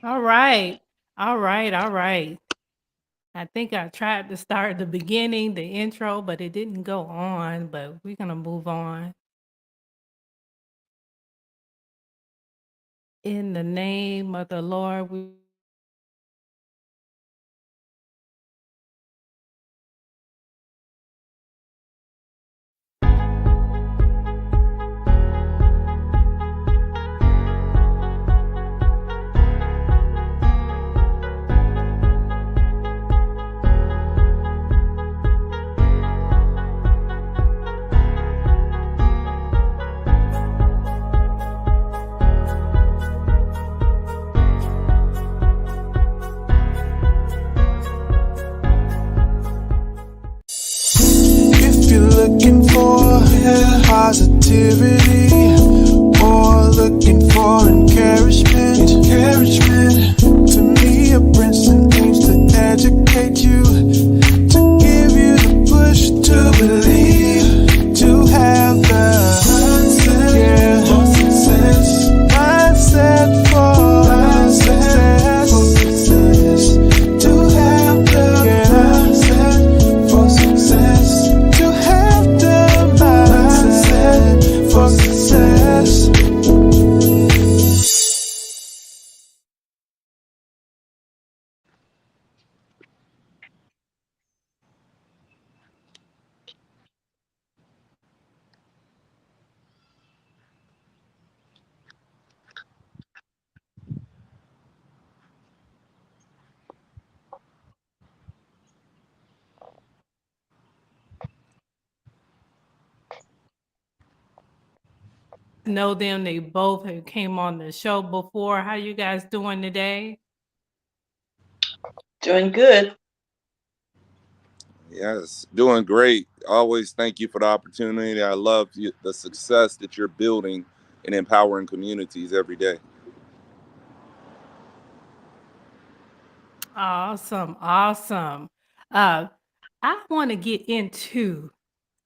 All right. All right. All right. I think I tried to start the beginning, the intro, but it didn't go on, but we're going to move on. In the name of the Lord, we If you're looking for positivity or looking for encouragement, Temia Brinson aims to educate you, to give you the push to believe, to have the mindset for success, mindset for success, to have the mindset for success, to have the mindset for success. know them. They both have came on the show before. How you guys doing today? Doing good. Yes, doing great. Always thank you for the opportunity. I love the success that you're building and empowering communities every day. Awesome. Awesome. Uh, I want to get into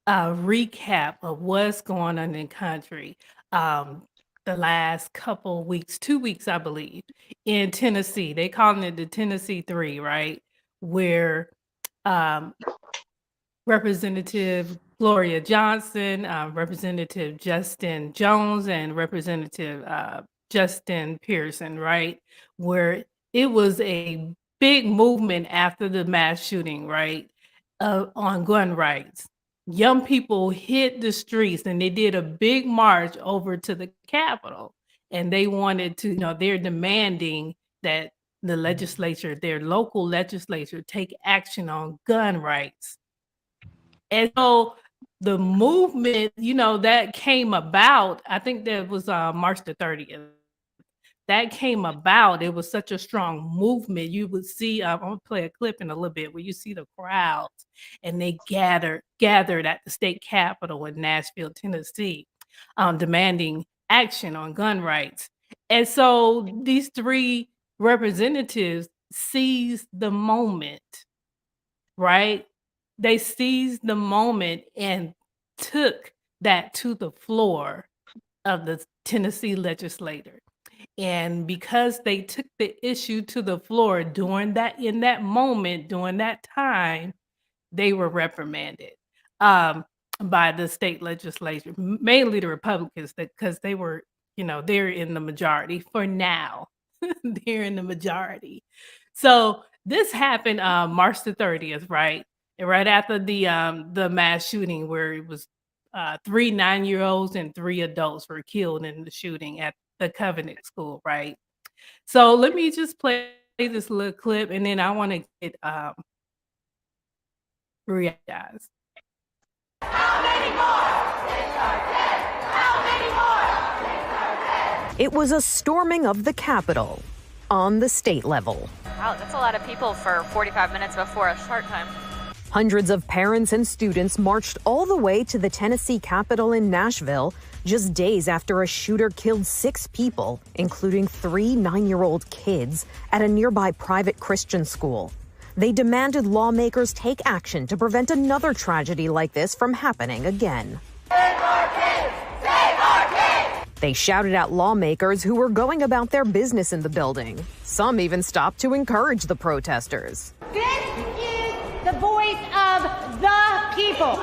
a recap of what's going on in the country. Um, the last couple weeks, 2 weeks, I believe, in Tennessee. They calling it the Tennessee Three, right? Where um, Representative Gloria Johnson, Representative Justin Jones, and Representative Justin Pearson, right? Where it was a big movement after the mass shooting, right? On gun rights. Young people hit the streets and they did a big march over to the Capitol. And they wanted to, they're demanding that the legislature, their local legislature, take action on gun rights. And so the movement, that came about, I think that was March the 30th. That came about. It was such a strong movement. You would see, I'm gonna play a clip in a little bit where you see the crowds and they gathered at the state capitol in Nashville, Tennessee, demanding action on gun rights. And so these three representatives seized the moment, right? They seized the moment and took that to the floor of the Tennessee legislature. And because they took the issue to the floor in that moment, during that time, they were reprimanded by the state legislature, mainly the Republicans, because they were, they're in the majority for now. They're in the majority. So this happened March the 30th, right? And right after the mass shooting where it was 3 9-year-olds and 3 adults were killed in the shooting at the Covenant School, right? So let me just play this little clip and then I want to get react, guys. It was a storming of the Capitol on the state level. Wow, that's a lot of people for 45 minutes before a start time. Hundreds of parents and students marched all the way to the Tennessee Capitol in Nashville just days after a shooter killed 6 people, including 3 9-year-old kids, at a nearby private Christian school. They demanded lawmakers take action to prevent another tragedy like this from happening again. Save our kids! Save our kids! They shouted at lawmakers who were going about their business in the building. Some even stopped to encourage the protesters. This is the voice of the people.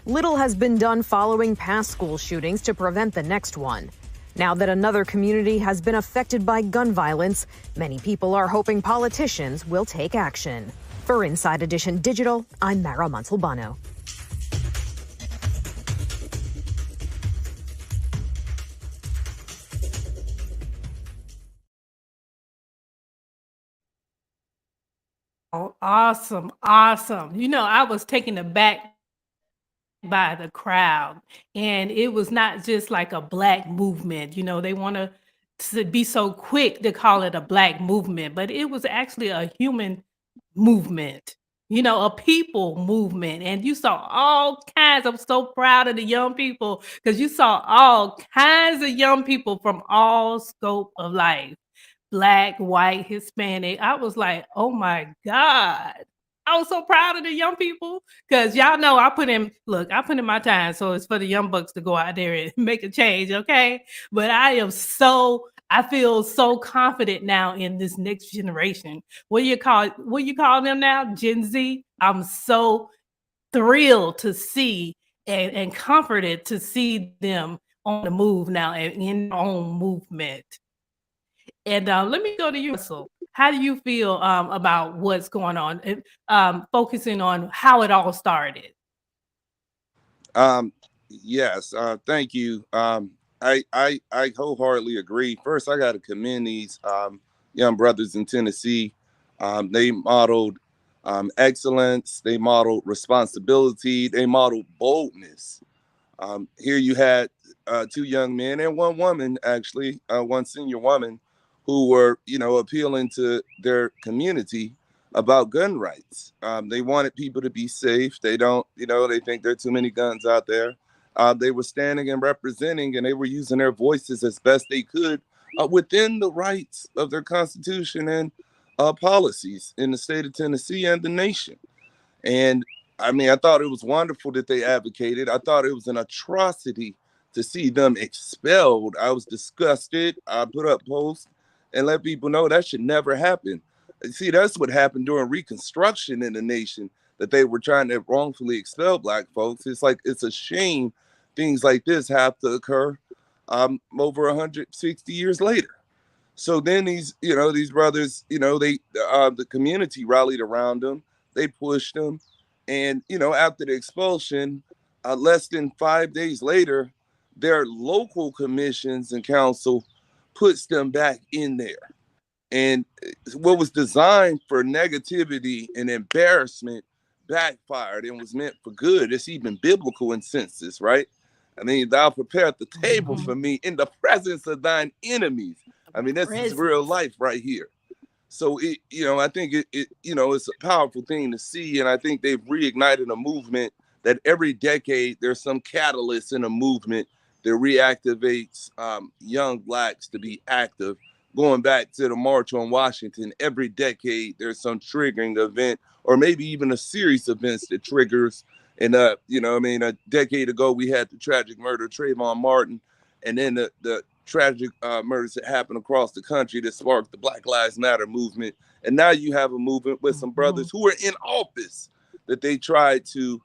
Little has been done following past school shootings to prevent the next one. Now that another community has been affected by gun violence, many people are hoping politicians will take action. For Inside Edition Digital, I'm Mara Montalbano. Oh, awesome, awesome. I was taken aback by the crowd, and it was not just like a black movement. They want to be so quick to call it a black movement, but it was actually a human movement, a people movement. And you saw all kinds. I'm so proud of the young people because you saw all kinds of young people from all scope of life. Black, white, Hispanic. I was like, oh my God. I was so proud of the young people because y'all know I put in my time. So it's for the young bucks to go out there and make a change. Okay. But I feel so confident now in this next generation. What you call them now? Gen Z. I'm so thrilled to see and comforted to see them on the move now and in their own movement. And let me go to you, Russell. How do you feel about what's going on? Focusing on how it all started. Yes, thank you. I wholeheartedly agree. First, I got to commend these young brothers in Tennessee. They modeled excellence. They modeled responsibility. They modeled boldness. Here you had two young men and one woman, actually, one senior woman, who were, appealing to their community about gun rights. They wanted people to be safe. They don't, they think there are too many guns out there. They were standing and representing, and they were using their voices as best they could within the rights of their constitution and policies in the state of Tennessee and the nation. And I thought it was wonderful that they advocated. I thought it was an atrocity to see them expelled. I was disgusted. I put up posts and let people know that should never happen. See, that's what happened during Reconstruction in the nation, that they were trying to wrongfully expel Black folks. It's like, it's a shame things like this have to occur over 160 years later. So then these brothers, the community rallied around them. They pushed them. And, after the expulsion, less than 5 days later, their local commissions and council puts them back in there. And what was designed for negativity and embarrassment backfired and was meant for good. It's even biblical in senses, right? Thou prepared the table for me in the presence of thine enemies. This is real life right here. So I think it's a powerful thing to see. And I think they've reignited a movement that every decade there's some catalyst in a movement that reactivates young Blacks to be active. Going back to the March on Washington, every decade there's some triggering event, or maybe even a series of events that triggers. And a decade ago we had the tragic murder of Trayvon Martin, and then the tragic murders that happened across the country that sparked the Black Lives Matter movement. And now you have a movement with some brothers who are in office that they tried to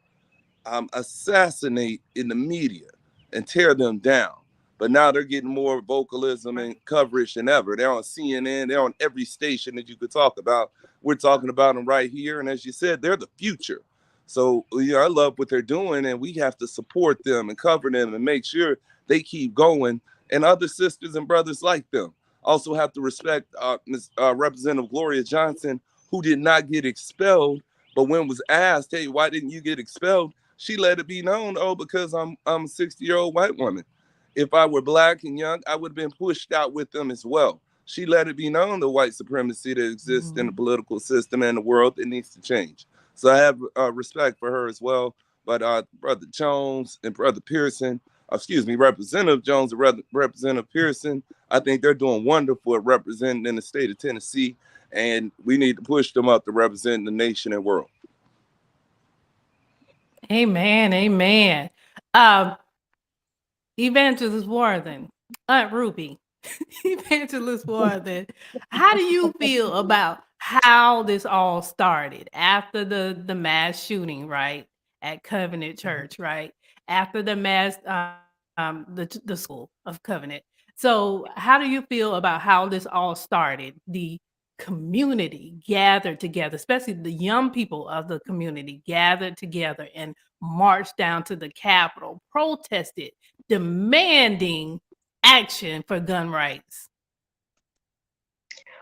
assassinate in the media and tear them down. But now they're getting more vocalism and coverage than ever. They're on CNN. They're on every station that you could talk about. We're talking about them right here. And as you said, they're the future. So, I love what they're doing, and we have to support them and cover them and make sure they keep going. And other sisters and brothers like them also have to respect Representative Gloria Johnson, who did not get expelled. But when was asked, hey, why didn't you get expelled? She let it be known, because I'm a 60-year-old white woman. If I were Black and young, I would have been pushed out with them as well. She let it be known the white supremacy that exists in the political system and the world that needs to change. So I have respect for her as well. But Brother Jones and Brother Pearson, Representative Jones and Representative Pearson, I think they're doing wonderful at representing in the state of Tennessee. And we need to push them up to represent the nation and world. Amen. Amen. Evangelist Warthen, Aunt Ruby, Evangelist Warthen, how do you feel about how this all started after the mass shooting, right, at Covenant Church, right? After the mass, the school of Covenant. So, how do you feel about how this all started? The community gathered together, especially the young people of the community gathered together and marched down to the Capitol, protested, demanding action for gun rights.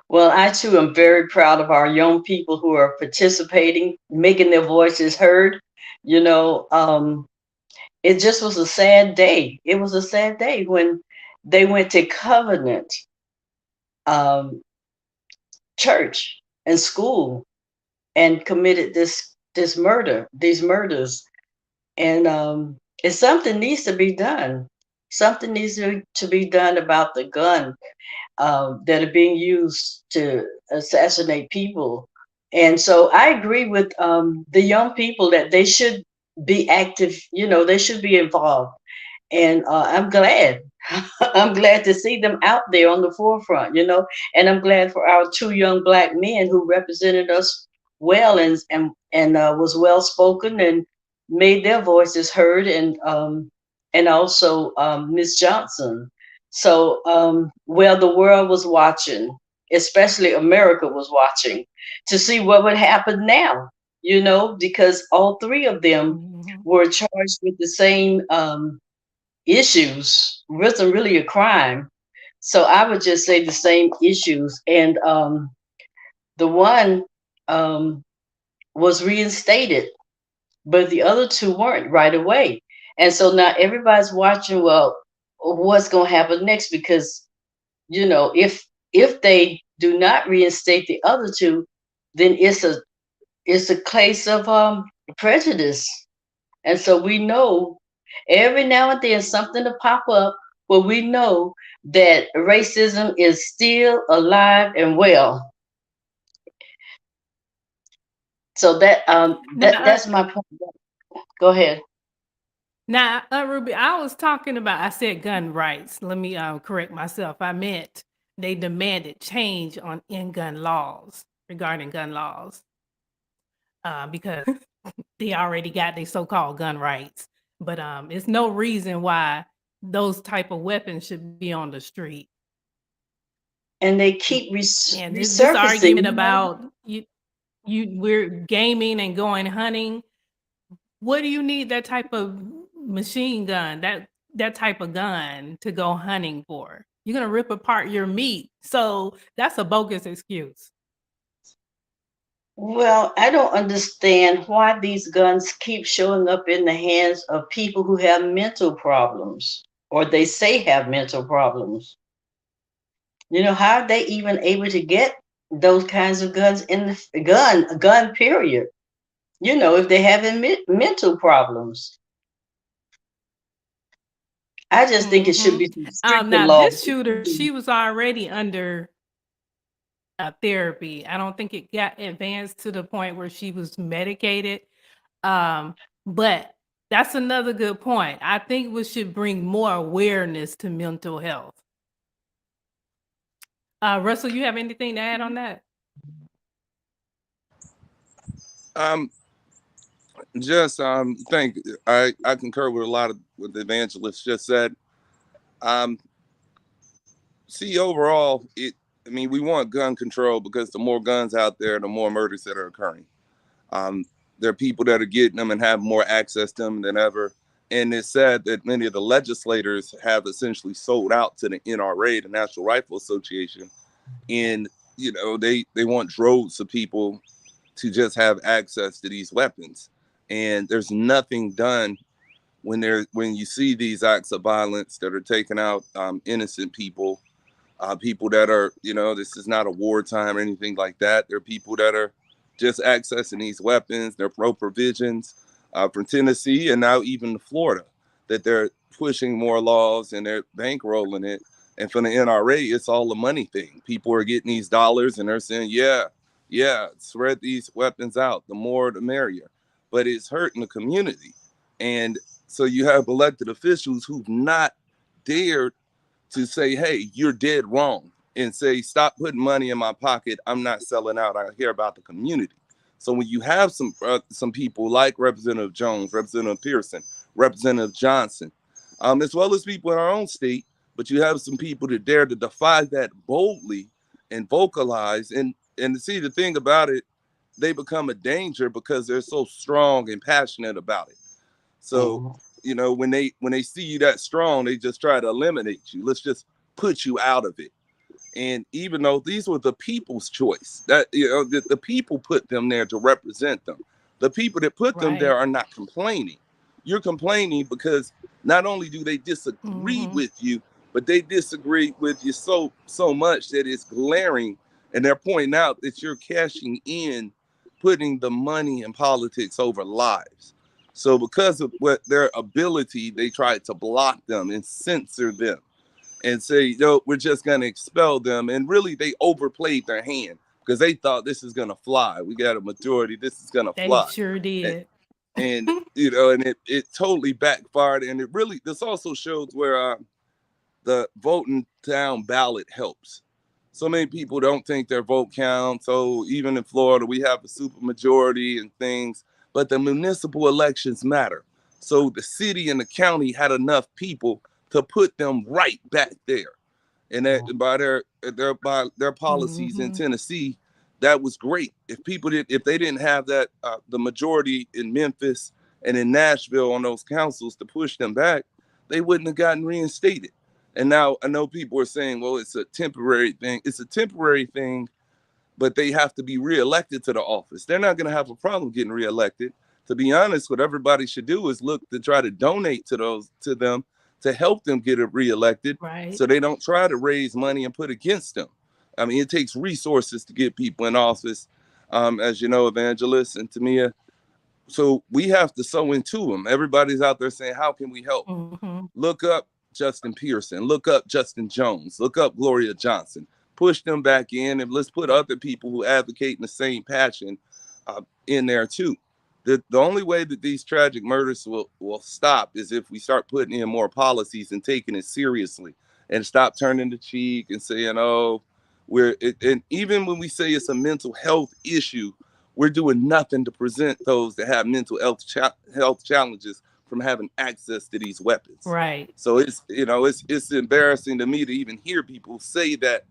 Well, I too am very proud of our young people who are participating, making their voices heard. You know, it just was a sad day. It was a sad day when they went to Covenant um, Church and school and committed these murders, and if something needs to be done. Something needs to be done about the gun that are being used to assassinate people. And so I agree with the young people that they should be active. You know, they should be involved. And I'm glad. I'm glad to see them out there on the forefront, you know, and I'm glad for our two young black men who represented us well and was well spoken and made their voices heard, and also Miss Johnson. So well, the world was watching, especially America was watching, to see what would happen now, you know, because all three of them Mhm. were charged with the same issues wasn't really a crime. So I would just say the same issues. And the one um, was reinstated, but the other two weren't right away. And so now everybody's watching, well, what's going to happen next? Because, you know, if they do not reinstate the other two, then it's a case of prejudice. And so we know every now and then something to pop up where we know that racism is still alive and well. So Now, that's my point. Go ahead. Ruby, I was talking about, I said gun rights. Let me correct myself. I meant they demanded change in gun laws, regarding gun laws, because they already got their so-called gun rights. But it's no reason why those type of weapons should be on the street. And they keep And this resurfacing. argument about we're gaming and going hunting. What do you need that type of machine gun, that type of gun to go hunting for? You're gonna rip apart your meat. So that's a bogus excuse. Well, I don't understand why these guns keep showing up in the hands of people who have mental problems or they say have mental problems. You know, how are they even able to get those kinds of guns in the gun period? You know, if they having mental problems. I just think it should Mhm. be some stricter Now laws. this shooter, she was already under therapy. I don't think it got advanced to the point where she was medicated. But that's another good point. I think we should bring more awareness to mental health. Russell, you have anything to add on that? Um, just think I concur with a lot of what the evangelist just said. Um, see, overall, I mean, we want gun control because the more guns out there, the more murders that are occurring. Um, there are people that are getting them and have more access to them than ever. And it's sad that many of the legislators have essentially sold out to the NRA, the National Rifle Association, and they want droves of people to just have access to these weapons. And there's nothing done when you see these acts of violence that are taking out innocent people, people that are, this is not a wartime or anything like that. There are people that are just accessing these weapons. They're pro provisions from Tennessee and now even Florida, that they're pushing more laws and they're bankrolling it. And from the NRA, it's all a money thing. People are getting these dollars and they're saying, yeah, spread these weapons out. The more, the merrier. But it's hurting the community. And so you have elected officials who've not dared to say, hey, you're dead wrong, and say, stop putting money in my pocket. I'm not selling out. I care about the community. So when you have some people like Representative Jones, Representative Pearson, Representative Johnson, as well as people in our own state, but you have some people that dare to defy that boldly and vocalize. And to see the thing about it, they become a danger because they're so strong and passionate about it. So, when they see you that strong, they just try to eliminate you. Let's just put you out of it. And even though these were the people's choice, that the people put them there to represent them. The people that put them there are not complaining. You're complaining because not only do they disagree with you, but they disagree with you so much that it's glaring, and they're pointing out that you're cashing in, putting the money in politics over lives. So because of what their ability, they tried to block them and censor them and say, no, we're just going to expel them. And really, they overplayed their hand because they thought this is going to fly. We got a majority. This is going to They fly. sure did. And and it totally backfired. And this also shows where the voting down ballot helps. So many people don't think their vote counts. So even in Florida, we have a super majority and things, but the municipal elections matter. So the city and the county had enough people to put them right back there. And that by their policies in Tennessee, that was great. If they didn't have that the majority in Memphis and in Nashville on those councils to push them back, they wouldn't have gotten reinstated. And now I know people are saying, well, it's a temporary thing. It's a temporary thing, but they have to be reelected to the office. They're not going to have a problem getting reelected. To be honest, what everybody should do is look to try to donate to them to help them get reelected, so they don't try to raise money and put against them. I mean, it takes resources to get people in office, as you know, Evangelist and Temia. So we have to sow into them. Everybody's out there saying, how can we help? Look up Justin Pearson. Look up Justin Jones. Look up Gloria Johnson. Push them back in, and let's put other people who advocate in the same passion in there too. The only way that these tragic murders will stop is if we start putting in more policies and taking it seriously, and stop turning the cheek and saying, oh, and even when we say it's a mental health issue, we're doing nothing to prevent those that have mental health challenges from having access to these weapons. Right. So it's embarrassing to me to even hear people say that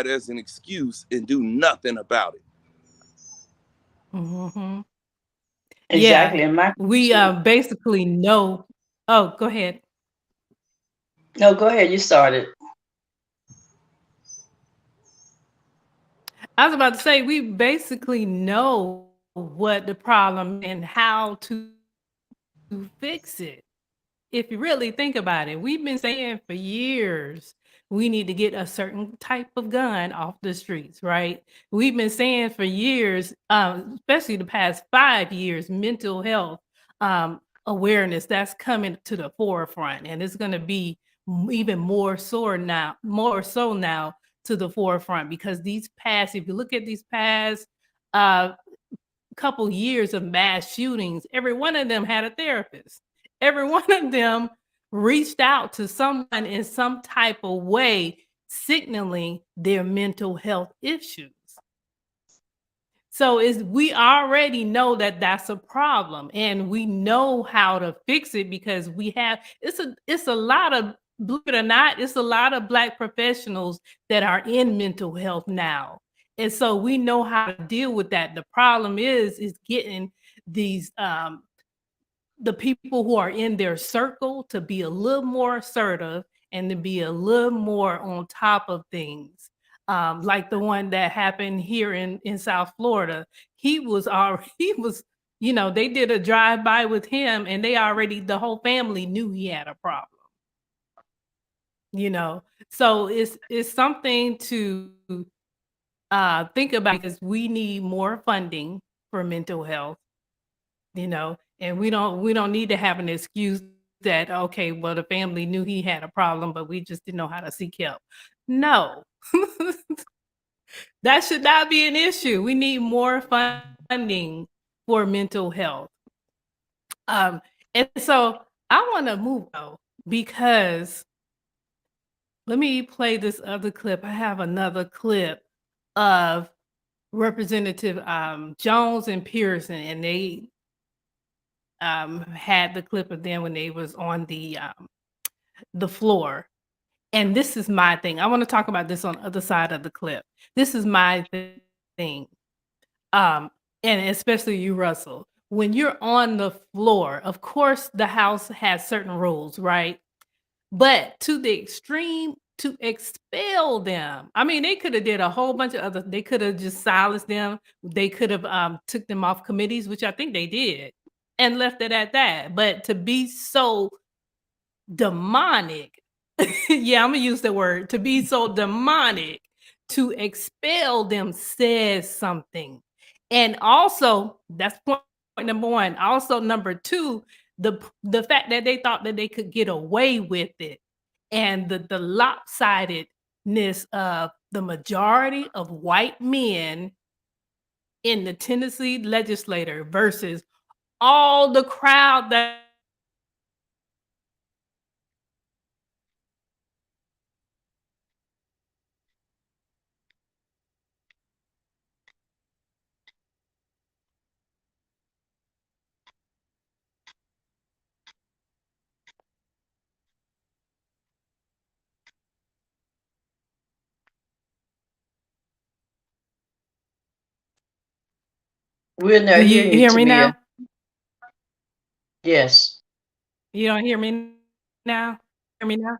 as an excuse and do nothing about it. Exactly. Yeah, And we basically know. Oh, go ahead. no, go ahead. You started. I was about to say we basically know what the problem and how to fix it. If you really think about it, we've been saying for years we need to get a certain type of gun off the streets, right? We've been saying for years, especially the past 5 years, mental health awareness that's coming to the forefront, and it's going to be even more so now to the forefront because if you look at these past uh, couple years of mass shootings, every one of them had a therapist. Every one of them reached out to someone in some type of way, signaling their mental health issues. So we already know that that's a problem, and we know how to fix it because it's a lot of, believe it or not, it's a lot of Black professionals that are in mental health now. And so we know how to deal with that. The problem is getting these the people who are in their circle to be a little more assertive and to be a little more on top of things. Like the one that happened here in South Florida. He was, they did a drive-by with him and the whole family knew he had a problem. So it's something to think about because we need more funding for mental health, and we don't need to have an excuse that, okay, well, the family knew he had a problem, but we just didn't know how to seek help. No, that should not be an issue. We need more funding for mental health. And so I want to move on because Let me play this other clip. I have another clip of Representative Jones and Pearson, and they had the clip of them when they was on the floor. And this is my thing. I want to talk about this on the other side of the clip. This is my thing. Um, and especially you, Russell. When you're on the floor, of course, the House has certain rules, right? But to the extreme, to expel them. I mean, they could have did a whole bunch of other. They could have just silenced them. They could have took them off committees, which I think they did, and left it at that. But to be so demonic. Yeah, I'm gonna use the word to be so demonic to expel them says something. And also, that's point number one. Also, number two, the fact that they thought that they could get away with it, and the lopsidedness of the majority of white men in the Tennessee legislature versus all the crowd that We're do not you hearing you, hear me Tamia. now? Yes. You don't hear me now? Hear me now?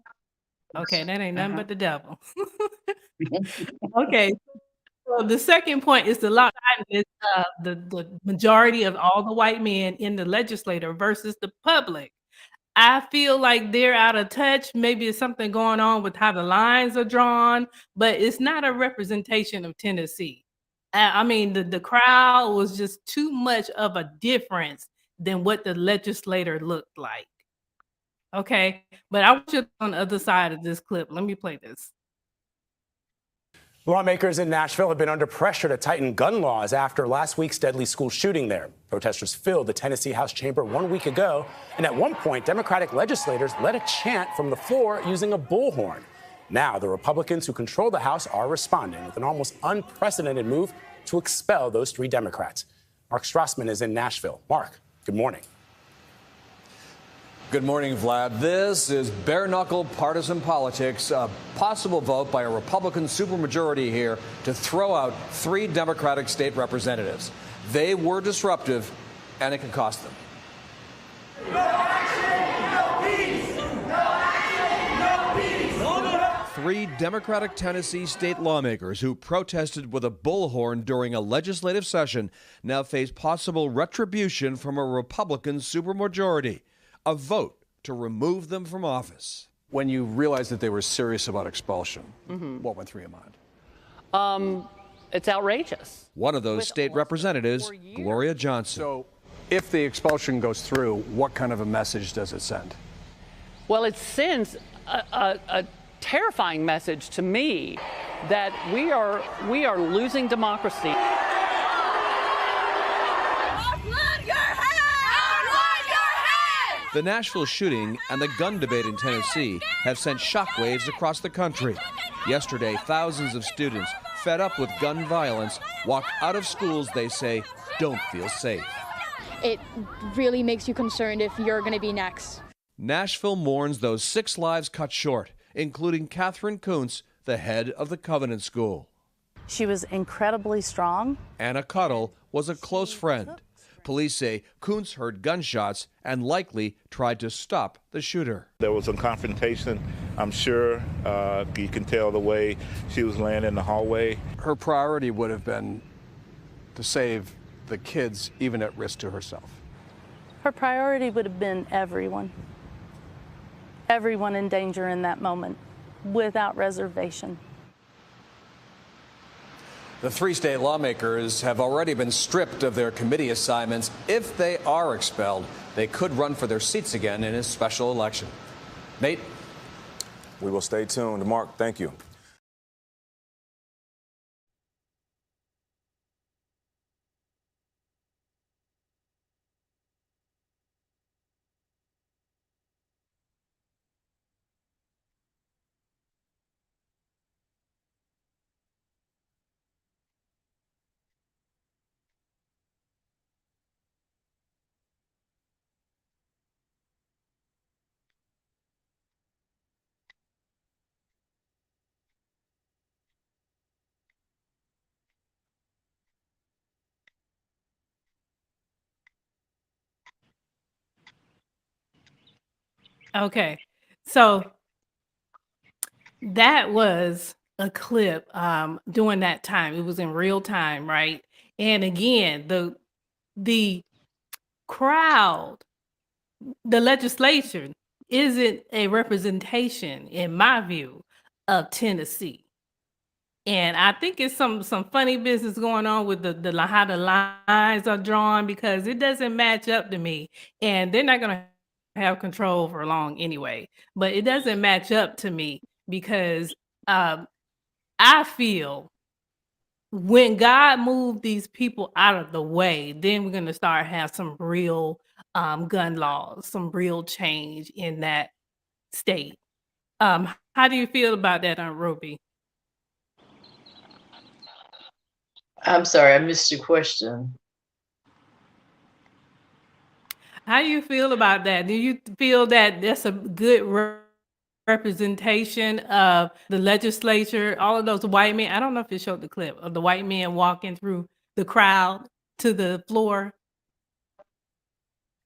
Okay, that ain't nothing Uh-huh. but the devil. Okay, so the second point is the lopsidedness of the majority of all the white men in the legislature versus the public. I feel like they're out of touch. Maybe it's something going on with how the lines are drawn, but it's not a representation of Tennessee. I mean, the crowd was just too much of a difference than what the legislator looked like. Okay, but I want you on the other side of this clip. Let me play this. Lawmakers in Nashville have been under pressure to tighten gun laws after last week's deadly school shooting there. Protesters filled the Tennessee House chamber 1 week ago, and at one point, Democratic legislators led a chant from the floor using a bullhorn. Now, the Republicans who control the House are responding with an almost unprecedented move to expel those 3 Democrats. Mark Strassman is in Nashville. Mark, good morning. Good morning, Vlad. This is bare-knuckle partisan politics, a possible vote by a Republican supermajority here to throw out 3 Democratic state representatives. They were disruptive, and it could cost them. No action, no peace. No action, no peace. 3 Democratic Tennessee state lawmakers who protested with a bullhorn during a legislative session now face possible retribution from a Republican supermajority. A vote to remove them from office. When you realized that they were serious about expulsion, what went through your mind? It's outrageous. One of those state representatives, Gloria Johnson. So if the expulsion goes through, what kind of a message does it send? Well, it sends a terrifying message to me that we are losing democracy. The Nashville shooting and the gun debate in Tennessee have sent shockwaves across the country. Yesterday, thousands of students, fed up with gun violence, walked out of schools they say don't feel safe. It really makes you concerned if you're going to be next. Nashville mourns those 6 lives cut short, including Catherine Kuntz, the head of the Covenant School. She was incredibly strong. Anna Cuddle was a close friend. Police say Kuntz heard gunshots and likely tried to stop the shooter. There was a confrontation, I'm sure. You can tell the way she was laying in the hallway. Her priority would have been to save the kids, even at risk to herself. Her priority would have been everyone. Everyone in danger in that moment, without reservation. The 3 state lawmakers have already been stripped of their committee assignments. If they are expelled, they could run for their seats again in a special election. Nate? We will stay tuned. Mark, thank you. Okay. So that was a clip during that time. It was in real time, right? And again, the crowd, the legislature isn't a representation, in my view, of Tennessee. And I think it's some funny business going on with how the lines are drawn, because it doesn't match up to me. And they're not gonna have control for long anyway. But it doesn't match up to me because I feel when God moved these people out of the way, then we're gonna start have some real gun laws, some real change in that state. How do you feel about that, Aunt Ruby? I'm sorry, I missed your question. How do you feel about that? Do you feel that that's a good representation of the legislature? All of those white men, I don't know if it showed the clip of the white men walking through the crowd to the floor,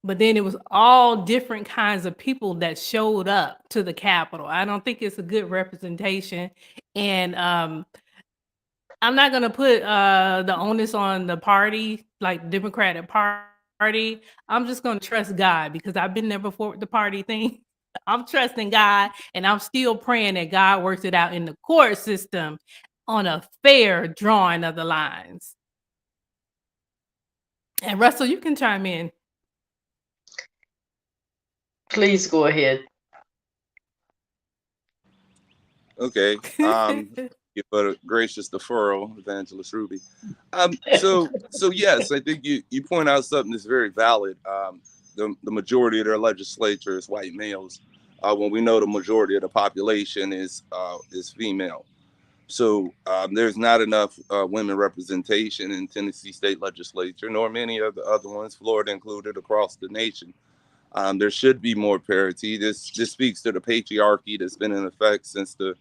but then it was all different kinds of people that showed up to the Capitol. I don't think it's a good representation. And I'm not gonna put the onus on the party, like Democratic Party. I'm just gonna trust God, because I've been there before with the party thing. I'm trusting God, and I'm still praying that God works it out in the court system on a fair drawing of the lines. And Russell, you can chime in. Please go ahead. Okay. You put a gracious deferral, Evangelist Ruby. So yes, I think you point out something that's very valid. The majority of their legislature is white males, when we know the majority of the population is female. So there's not enough women representation in Tennessee state legislature, nor many of the other ones, Florida included, across the nation. There should be more parity. This speaks to the patriarchy that's been in effect since the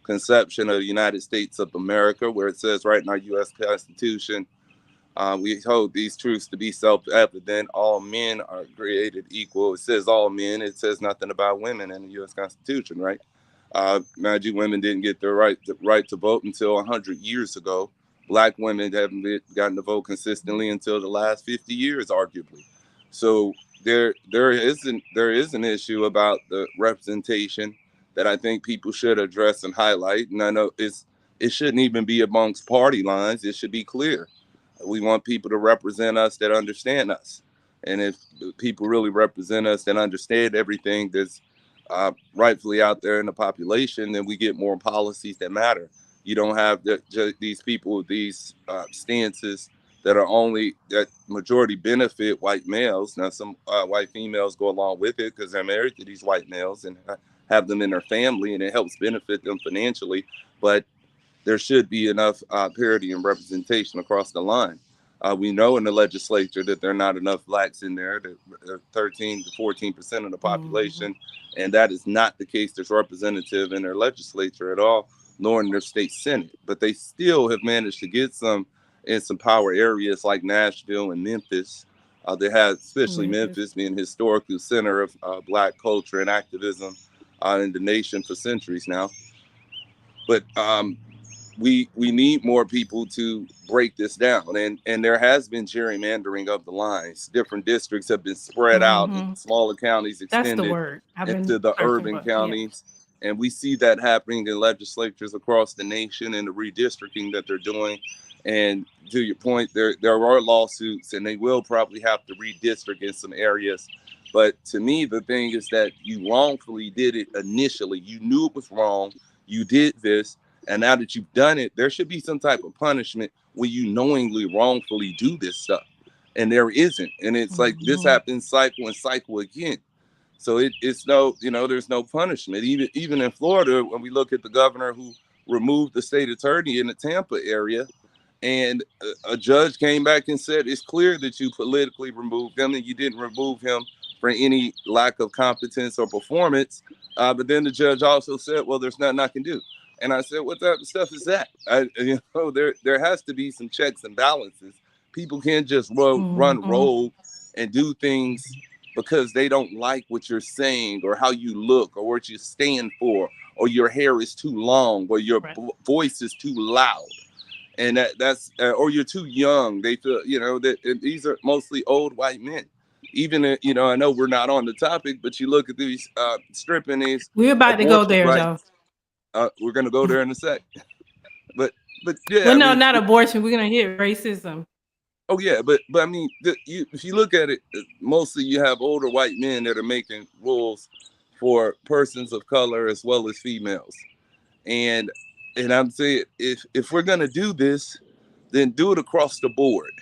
conception of the United States of America, where it says right in our U.S. Constitution, we hold these truths to be self-evident. All men are created equal. It says all men. It says nothing about women in the U.S. Constitution, right? Mind you, women didn't get their right to vote until 100 years ago. Black women haven't gotten to vote consistently until the last 50 years, arguably. So there is an issue about the representation that I think people should address and highlight. And I know it shouldn't even be amongst party lines. It should be clear. We want people to represent us that understand us. And if people really represent us and understand everything that's rightfully out there in the population, then we get more policies that matter. You don't have these people with these stances that majority benefit white males. Now, some white females go along with it because they're married to these white males and have them in their family, and it helps benefit them financially. But there should be enough parity and representation across the line. We know in the legislature that there are not enough blacks in there, that 13 to 14% of the population, and that is not the case that's representative in their legislature at all, nor in their state senate. But they still have managed to get some in some power areas like Nashville and Memphis. They have, especially Memphis being a historical center of black culture and activism in the nation for centuries now. But we need more people to break this down, and there has been gerrymandering of the lines. Different districts have been spread out, smaller counties That's the extended word I've been into the searching urban for. counties, and we see that happening in legislatures across the nation and the redistricting that they're doing. And to your point, there are lawsuits, and they will probably have to redistrict in some areas. But to me, the thing is that you wrongfully did it initially. You knew it was wrong. You did this. And now that you've done it, there should be some type of punishment when you knowingly wrongfully do this stuff. And there isn't. And it's like this happens cycle and cycle again. So it's no, there's no punishment. Even in Florida, when we look at the governor who removed the state attorney in the Tampa area, and a judge came back and said, it's clear that you politically removed him, and you didn't remove him for any lack of competence or performance. But then the judge also said, well, there's nothing I can do. And I said, what type of stuff is that? There has to be some checks and balances. People can't just run rogue and do things because they don't like what you're saying or how you look or what you stand for, or your hair is too long or your voice is too loud. And that's or you're too young. They feel, that these are mostly old white men. Even, I know we're not on the topic, but you look at these stripping these. We're about to go there, rights. though. We're going to go there in a sec. But yeah. Well, no, not abortion. We're going to hit racism. Oh, yeah. But I mean, if you look at it, mostly you have older white men that are making rules for persons of color as well as females. And I'm saying, if we're going to do this, then do it across the board.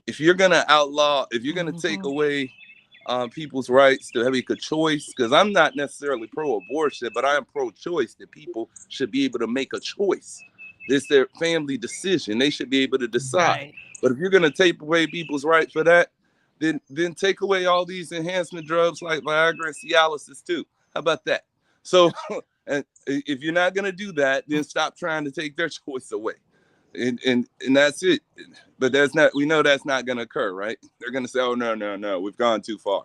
If you're going to outlaw, if you're going to take away people's rights to make a choice, because I'm not necessarily pro-abortion, but I am pro-choice, that people should be able to make a choice. It's their family decision. They should be able to decide. Right. But if you're going to take away people's right for that, then take away all these enhancement drugs like Viagra and Cialis too. How about that? So and if you're not going to do that, then stop trying to take their choice away. And that's it. But we know that's not going to occur, right? They're going to say, oh, no, we've gone too far.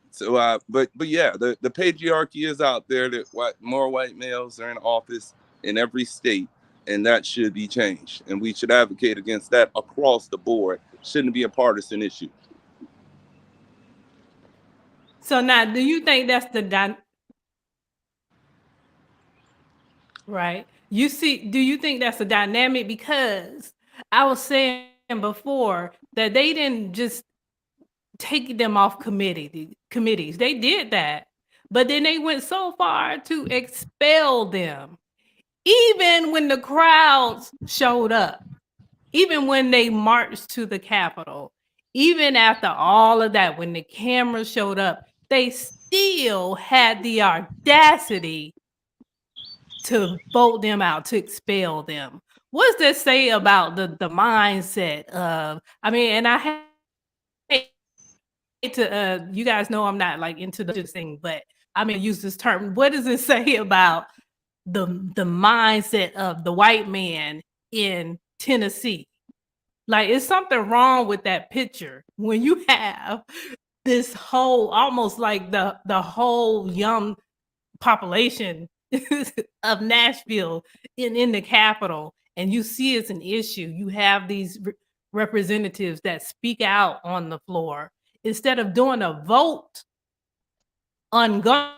So, but yeah, the patriarchy is out there, that more white males are in office in every state, and that should be changed. And we should advocate against that across the board. Shouldn't be a partisan issue. So now, do you think that's right? Do you think that's a dynamic? Because I was saying before that they didn't just take them off committees. They did that, but then they went so far to expel them. Even when the crowds showed up, even when they marched to the Capitol, even after all of that, when the cameras showed up, they still had the audacity to vote them out, to expel them. What does that say about the mindset of, and I hate to, you guys know I'm not like into the thing, but I'm going to use this term. What does it say about the mindset of the white man in Tennessee? Like, is something wrong with that picture when you have this whole, almost like the whole young population of Nashville in the Capitol, and you see it's an issue. You have these representatives that speak out on the floor instead of doing a vote on gun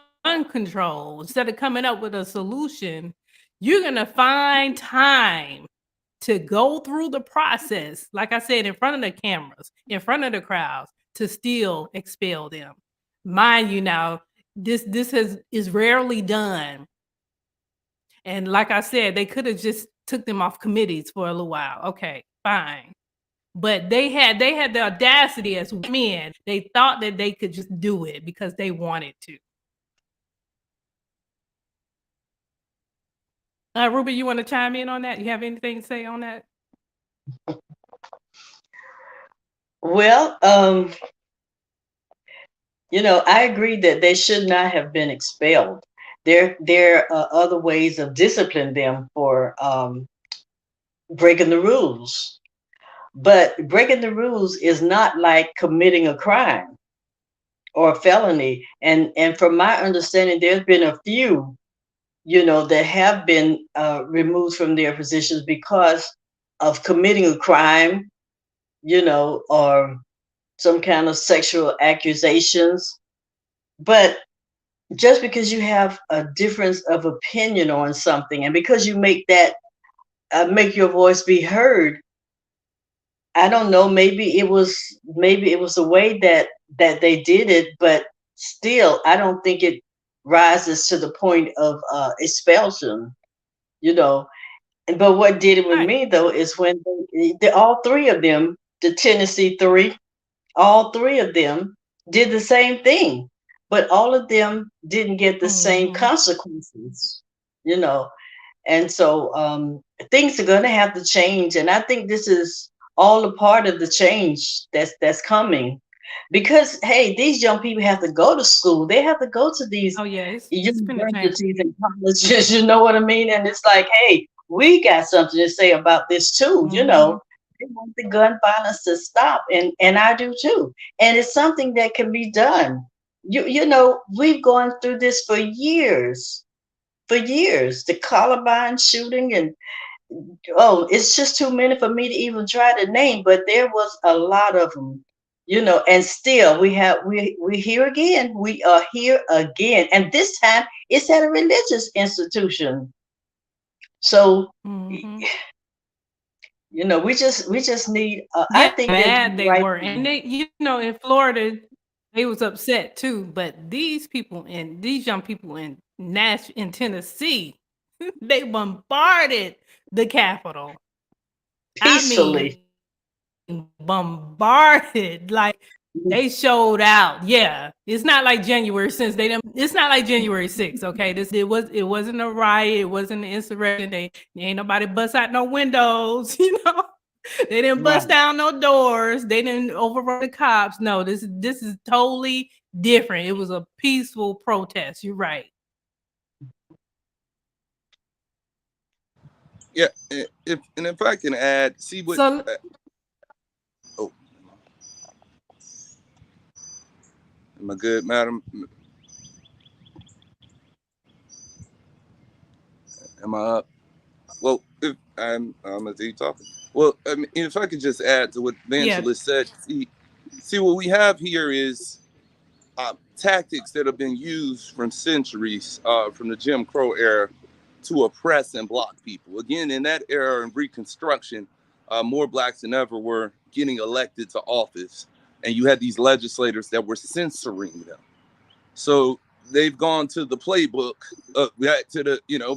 control. Instead of coming up with a solution, you're gonna find time to go through the process, like I said, in front of the cameras, in front of the crowds, to still expel them. Mind you, now this is rarely done. And like I said, they could have just took them off committees for a little while. Okay, fine. But they had the audacity as men. They thought that they could just do it because they wanted to. Ruby, you want to chime in on that? You have anything to say on that? Well, I agree that they should not have been expelled. There are other ways of disciplining them for breaking the rules. But breaking the rules is not like committing a crime or a felony. And from my understanding, there's been a few, that have been removed from their positions because of committing a crime, or some kind of sexual accusations. But just because you have a difference of opinion on something, and because you make your voice be heard, I don't know, maybe it was the way that they did it, but still, I don't think it rises to the point of expulsion, But what did it with me, though, is when all three of them, the Tennessee three, all three of them did the same thing, but all of them didn't get the same consequences, And so things are going to have to change. And I think this is all a part of the change that's coming. Because, hey, these young people have to go to school. They have to go to these universities and colleges, you know what I mean? And it's like, hey, we got something to say about this too, They want the gun violence to stop, and I do too. And it's something that can be done. You know, we've gone through this for years. For years, the Columbine shooting, and oh, it's just too many for me to even try to name. But there was a lot of them, you know. And still, we're here again. We are here again, and this time it's at a religious institution. So, you know, we just need. I Yeah, think they're mad doing the they right were, thing. and they, you know, in Florida, they was upset too. But these people in these young people in Tennessee, they bombarded the Capitol. I Peacefully. mean, bombarded. Like they showed out. Yeah, it's not like January since they didn't. It's not like January 6th. Okay, it wasn't a riot. It wasn't an insurrection. They ain't nobody bust out no windows. You know. They didn't bust Right. down no doors. They didn't overrun the cops. No, this is totally different. It was a peaceful protest. You're right. Yeah, if I can add, see what. So Oh, am I good, madam? Am I up? Well, if I'm as you talking. Well, I mean, if I could just add to what yeah, Evangelist said, see what we have here is tactics that have been used from centuries, from the Jim Crow era, to oppress and block people. Again, in that era in Reconstruction, more blacks than ever were getting elected to office, and you had these legislators that were censoring them. So they've gone to the playbook,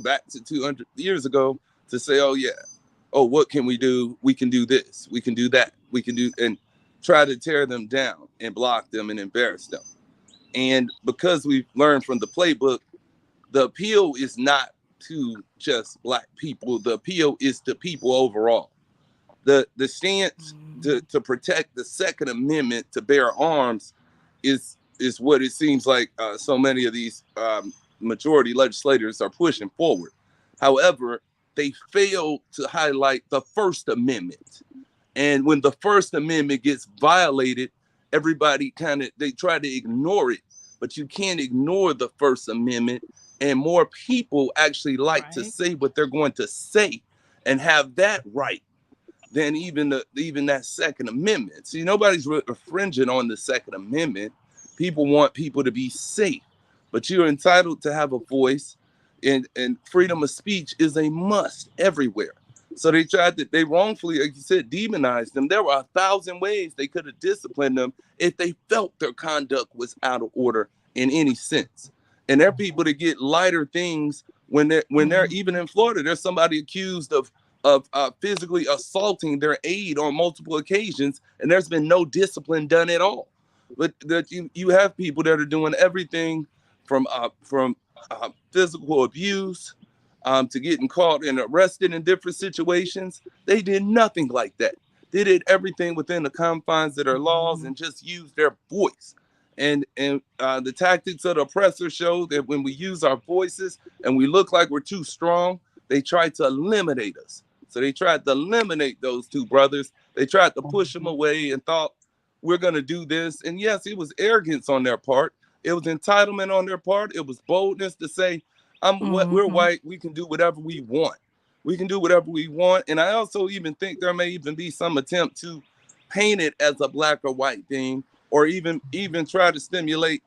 back to 200 years ago to say, oh yeah, oh, what can we do? We can do this, we can do that, we can do, and try to tear them down and block them and embarrass them. And because we've learned from the playbook, the appeal is not to just black people. The appeal is to people overall. The stance to protect the Second Amendment to bear arms is what it seems like so many of these majority legislators are pushing forward. However, they fail to highlight the First Amendment. And when the First Amendment gets violated, everybody they try to ignore it, but you can't ignore the First Amendment. And more people actually like to say what they're going to say and have that right than even that Second Amendment. See, nobody's infringing on the Second Amendment. People want people to be safe, but you're entitled to have a voice, and freedom of speech is a must everywhere. So they wrongfully, like you said, demonized them. There were 1,000 ways they could have disciplined them if they felt their conduct was out of order in any sense. And there are people that get lighter things when they're even in Florida. There's somebody accused of physically assaulting their aide on multiple occasions, and there's been no discipline done at all. But that you have people that are doing everything from physical abuse to getting caught and arrested in different situations. They did nothing like that. They did everything within the confines of their laws and just used their voice. And the tactics of the oppressor show that when we use our voices and we look like we're too strong, they try to eliminate us. So they tried to eliminate those two brothers. They tried to push them away and thought we're going to do this. And yes, it was arrogance on their part. It was entitlement on their part. It was boldness to say, we're white. We can do whatever we want. We can do whatever we want. And I also even think there may even be some attempt to paint it as a black or white thing, or even try to stimulate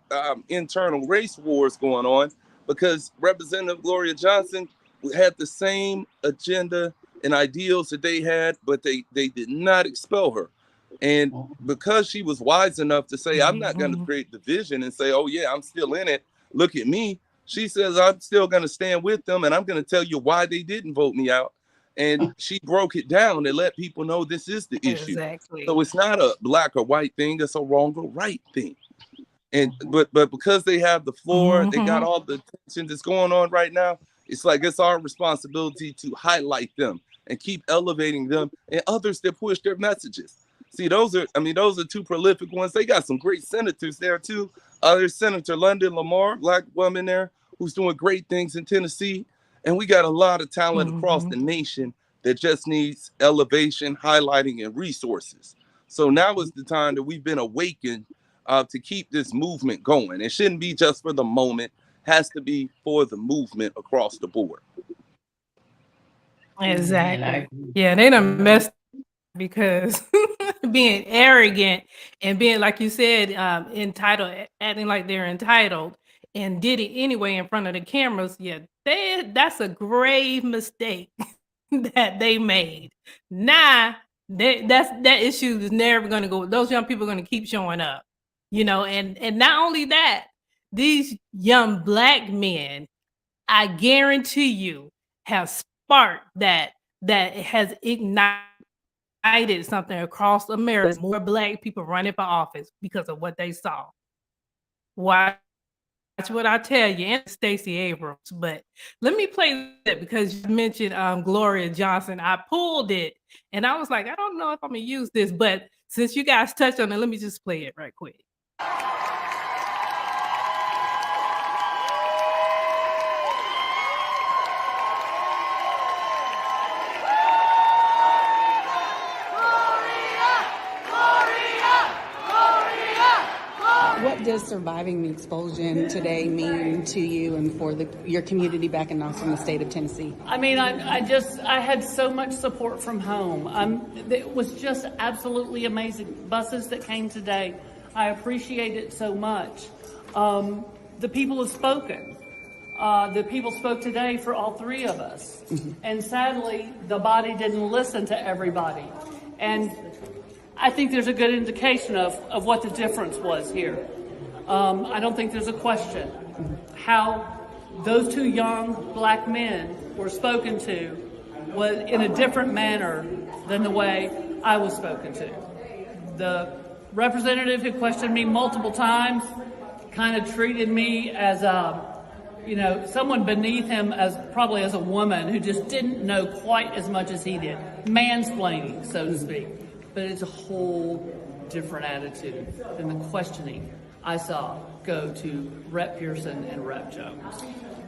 internal race wars going on, because Representative Gloria Johnson had the same agenda and ideals that they had, but they did not expel her. And because she was wise enough to say, I'm not going to create division and say, oh yeah, I'm still in it, look at me. She says, I'm still going to stand with them, and I'm going to tell you why they didn't vote me out. And she broke it down and let people know this is the issue. Exactly. So it's not a black or white thing, it's a wrong or right thing. And but because they have the floor, they got all the attention that's going on right now. It's like it's our responsibility to highlight them and keep elevating them and others that push their messages. See, those are two prolific ones. They got some great senators there too. There's Senator London Lamar, black woman there, who's doing great things in Tennessee. And we got a lot of talent across the nation that just needs elevation, highlighting, and resources. So now is the time that we've been awakened to keep this movement going. It shouldn't be just for the moment, has to be for the movement across the board. Exactly. Yeah, they done messed because being arrogant and being, like you said, entitled, acting like they're entitled, and did it anyway in front of the cameras. Yeah, that's a grave mistake that they made. Nah, that issue is never going to go. Those young people are going to keep showing up, and not only that, these young Black men, I guarantee you, have sparked that has ignited something across America. More Black people running for office because of what they saw. Watch what I tell you, and Stacey Abrams. But let me play that because you mentioned Gloria Johnson. I pulled it and I was like, I don't know if I'm gonna use this, but since you guys touched on it, let me just play it right quick. What does surviving the explosion today mean to you and for your community back in Knoxville, the state of Tennessee? I mean, I had so much support from home. It was just absolutely amazing. Buses that came today, I appreciate it so much. The people have spoken. The people spoke today for all three of us. Mm-hmm. And sadly, the body didn't listen to everybody. And I think there's a good indication of what the difference was here. I don't think there's a question how those two young Black men were spoken to was in a different manner than the way I was spoken to. The representative who questioned me multiple times kind of treated me as someone beneath him, as probably as a woman who just didn't know quite as much as he did. Mansplaining, so to speak. But it's a whole different attitude than the questioning I saw go to Rep. Pearson and Rep. Jones.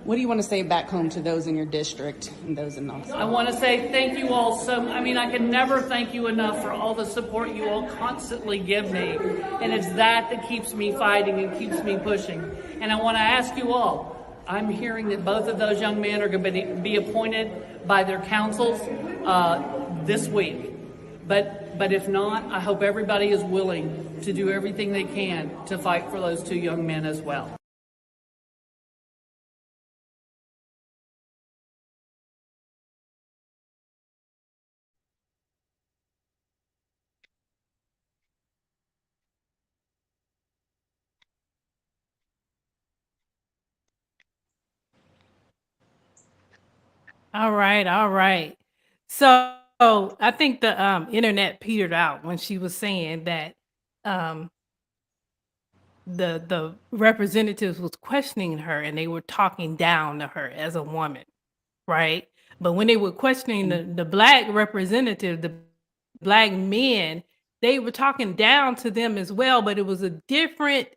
What do you want to say back home to those in your district and those in Knoxville? I want to say thank you all I can never thank you enough for all the support you all constantly give me. And it's that keeps me fighting and keeps me pushing. And I want to ask you all, I'm hearing that both of those young men are going to be appointed by their councils this week. But if not, I hope everybody is willing to do everything they can to fight for those two young men as well. All right. So I think the internet petered out when she was saying that the representatives was questioning her and they were talking down to her as a woman, right? But when they were questioning the Black representative, the Black men, they were talking down to them as well, but it was a different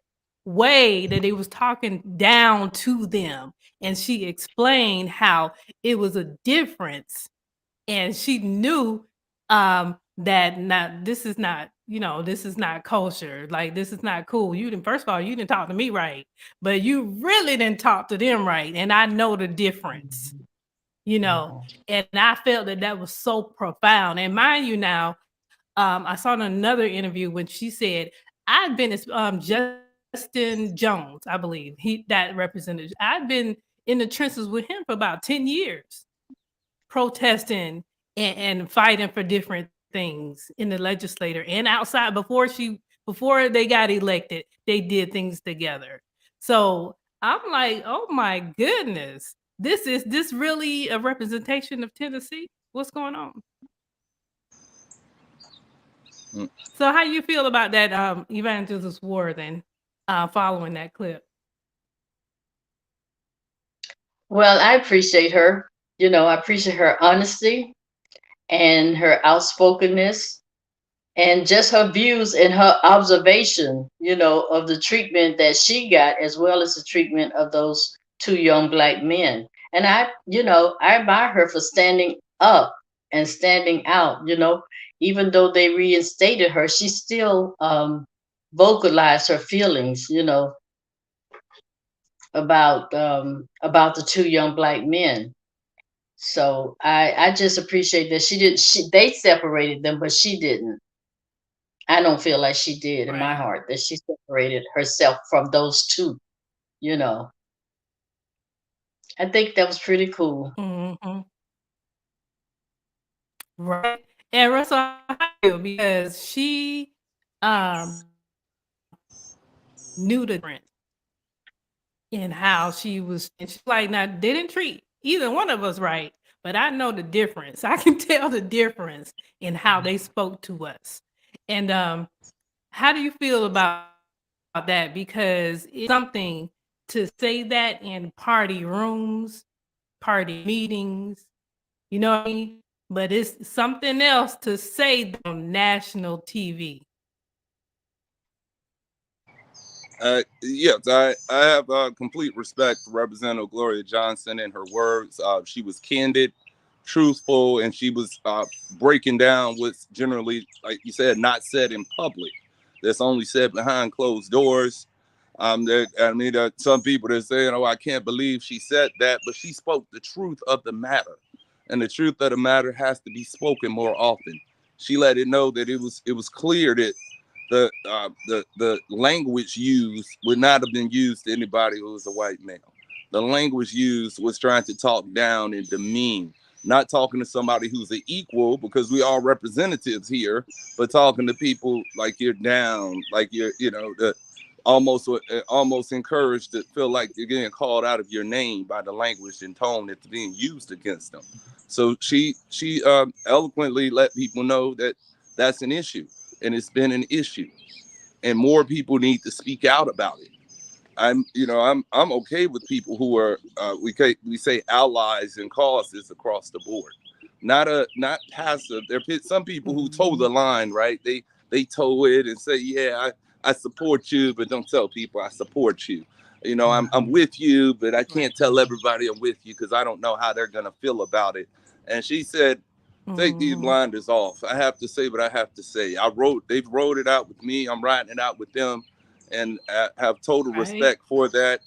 way that they was talking down to them. And she explained how it was a difference, and she knew that this is not kosher. Like, this is not cool. First of all, you didn't talk to me right, but you really didn't talk to them right. And I know the difference, and I felt that was so profound. And mind you now, I saw in another interview when she said, I've been Justin Jones, I believe, that representative. I've been in the trenches with him for about 10 years, protesting and fighting for different things in the legislature and outside. Before they got elected, they did things together. So I'm like, oh my goodness, this really a representation of Tennessee? What's going on? So how you feel about that Evangelist Warthen following that clip? Well, I appreciate her. I appreciate her honesty and her outspokenness and just her views and her observation, of the treatment that she got, as well as the treatment of those two young Black men. And I admire her for standing up and standing out. Even though they reinstated her, she still vocalized her feelings, about the two young black men. So I just appreciate that she didn't. They separated them, but she didn't. I don't feel like she did in my heart that she separated herself from those two. You know, I think that was pretty cool. Mhm. Right. And Russell, how do you feel? Because she knew the difference in how she was, and she's like, now they didn't treat either one of us right, but I know the difference. I can tell the difference in how they spoke to us. And how do you feel about that? Because it's something to say that in party rooms, party meetings, you know what I mean? But it's something else to say that on national TV. Yes, I have complete respect for Representative Gloria Johnson and her words. She was candid, truthful, and she was breaking down what's generally, like you said, not said in public. That's only said behind closed doors. Some people that saying, "Oh, I can't believe she said that," but she spoke the truth of the matter, and the truth of the matter has to be spoken more often. She let it know that it was clear that the language used would not have been used to anybody who was a white male. The language used was trying to talk down and demean, not talking to somebody who's an equal, because we are representatives here, but talking to people like you're down, like you're, almost encouraged to feel like you're getting called out of your name by the language and tone that's being used against them. So she eloquently let people know that that's an issue, and it's been an issue, and more people need to speak out about it. I'm okay with people who are we say allies and causes across the board, not passive. Some people who toe the line, right? They toe it and say, yeah, I support you, but don't tell people I support you. I'm with you, but I can't tell everybody I'm with you because I don't know how they're gonna feel about it. And she said, take these blinders off. I have to say what I have to say. They've wrote it out with me. I'm writing it out with them, and I have total respect for that.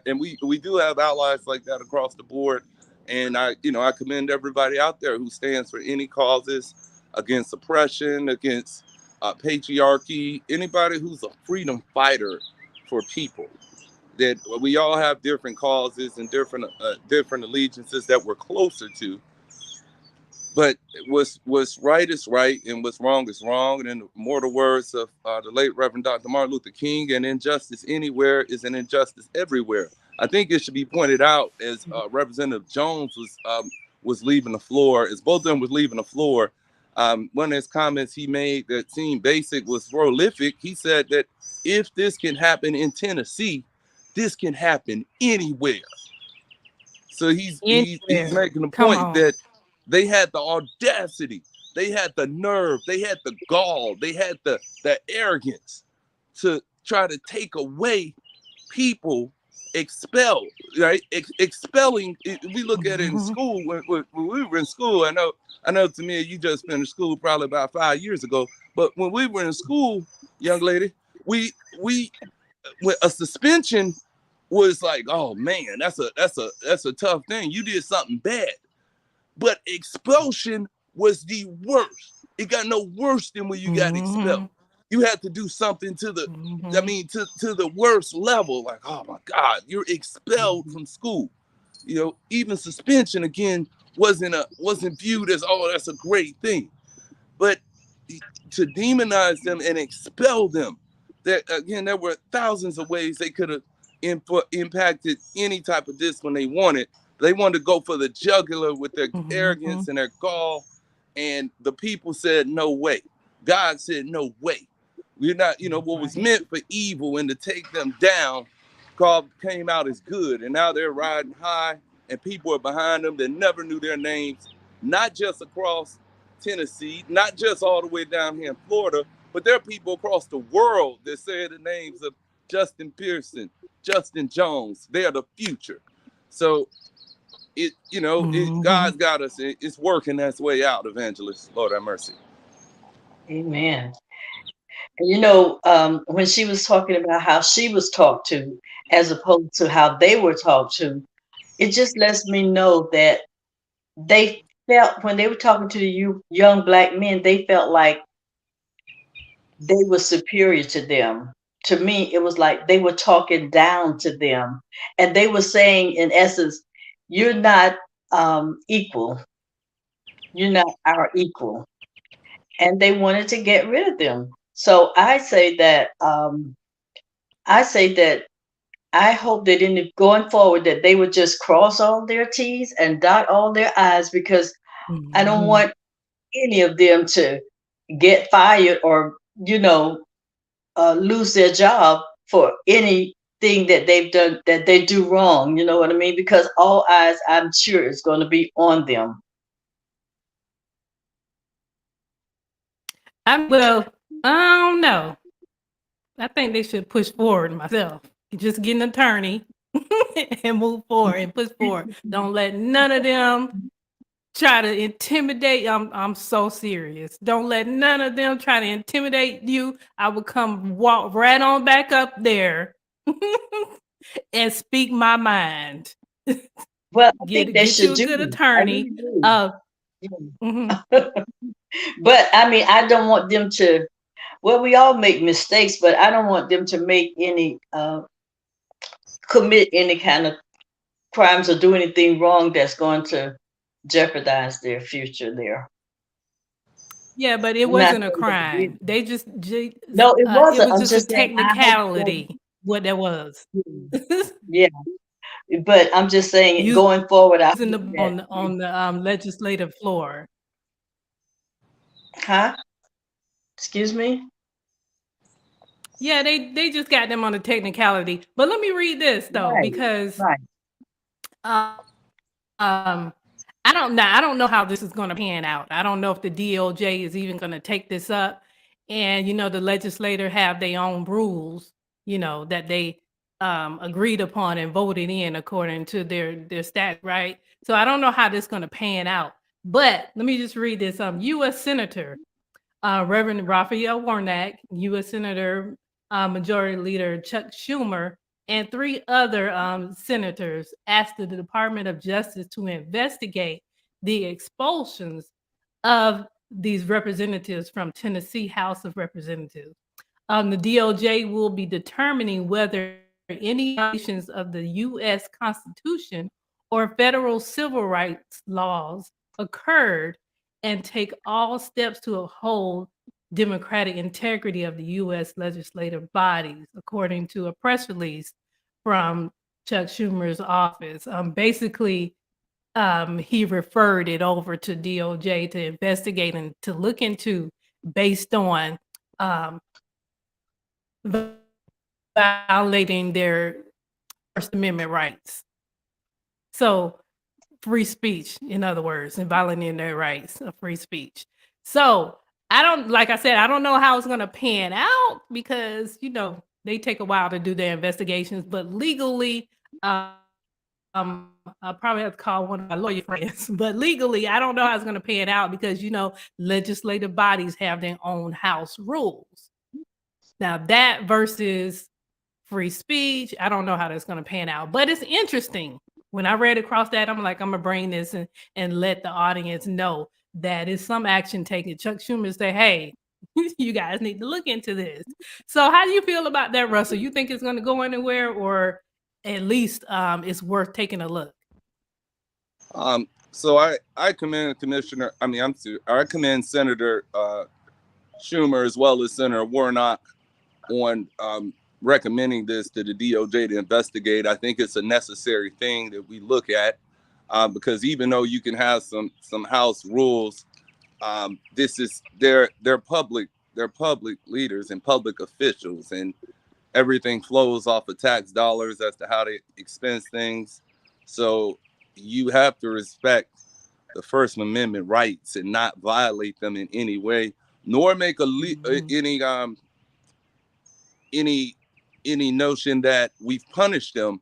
And we do have allies like that across the board. And I commend everybody out there who stands for any causes against oppression, against patriarchy, anybody who's a freedom fighter for people. That we all have different causes and different allegiances that we're closer to. But what's right is right, and what's wrong is wrong. And in the mortal words of the late Reverend Dr. Martin Luther King, an injustice anywhere is an injustice everywhere. I think it should be pointed out, as Representative Jones was leaving the floor, as both of them was leaving the floor. One of his comments he made that seemed basic was prolific. He said that if this can happen in Tennessee, this can happen anywhere. So he's making the point that they had the audacity, they had the nerve, they had the gall, they had the arrogance to try to take away people, expelled, right? Expelling. We look at it in school when we were in school. I know, Temia, you just finished school probably about 5 years ago. But when we were in school, young lady, we a suspension was like, oh man, that's a tough thing. You did something bad. But expulsion was the worst. It got no worse than when you got expelled. You had to do something to the, to the worst level. Like, oh my God, you're expelled from school. Even suspension again wasn't viewed as, oh, that's a great thing. But to demonize them and expel them, there were thousands of ways they could have impacted any type of discipline they wanted. They wanted to go for the jugular with their arrogance and their gall, and the people said no way. God said no way. We're not, what was meant for evil and to take them down, came out as good, and now they're riding high, and people are behind them that never knew their names, not just across Tennessee, not just all the way down here in Florida, but there are people across the world that say the names of Justin Pearson, Justin Jones. They are the future. So God's got us. It's working its way out, Evangelist. Lord have mercy. Amen. And when she was talking about how she was talked to as opposed to how they were talked to, it just lets me know that they felt when they were talking to the young black men, they felt like they were superior to them. To me, it was like they were talking down to them. And they were saying, in essence, you're not equal. You're not our equal. And they wanted to get rid of them. So I say that I hope that going forward that they would just cross all their T's and dot all their I's, because I don't want any of them to get fired or lose their job for anything that they've done that they do wrong. You know what I mean? Because all eyes, I'm sure, is going to be on them. I don't know. I think they should push forward myself. Just get an attorney and move forward and push forward. Don't let none of them try to intimidate. I'm so serious. Don't let none of them try to intimidate you. I will walk right on back up there and speak my mind. Well, I think they should you a good attorney. But I mean, I don't want them to. Well, we all make mistakes, but I don't want them to make any commit any kind of crimes or do anything wrong that's going to jeopardize their future there. Yeah, but it wasn't a crime. They just no, it wasn't. It was just a technicality. What that was. Yeah, but I'm just saying, going forward, on the legislative floor. Huh? Excuse me? Yeah, they just got them on the technicality. But let me read this though, because I don't know how this is going to pan out. I don't know if the DOJ is even going to take this up. And the legislator have their own rules, that they agreed upon and voted in according to their stat, right? So I don't know how this is going to pan out. But let me just read this. U.S. Senator Reverend Raphael Warnock, U.S. Senator Majority Leader Chuck Schumer, and 3 other senators asked the Department of Justice to investigate the expulsions of these representatives from Tennessee House of Representatives. The DOJ will be determining whether any violations of the U.S. Constitution or federal civil rights laws occurred and take all steps to uphold democratic integrity of the U.S. legislative bodies, according to a press release from Chuck Schumer's office. Basically, he referred it over to DOJ to investigate and to look into based on violating their First Amendment rights. So free speech, in other words, and violating their rights of free speech. So like I said, I don't know how it's going to pan out because, they take a while to do their investigations, but legally, I'll probably have to call one of my lawyer friends, but legally, I don't know how it's going to pan out because, legislative bodies have their own house rules. Now that versus free speech, I don't know how that's going to pan out, but it's interesting. When I read across that, I'm like, I'm going to bring this and let the audience know that is some action taken. Chuck Schumer say, hey, you guys need to look into this. So how do you feel about that, Russell? You think it's going to go anywhere, or at least it's worth taking a look? So I commend I commend Senator Schumer as well as Senator Warnock on recommending this to the DOJ to investigate. I think it's a necessary thing that we look at because even though you can have some house rules, this is they're public leaders and public officials, and everything flows off of tax dollars as to how they expense things. So you have to respect the First Amendment rights and not violate them in any way, nor make any notion that we've punished them,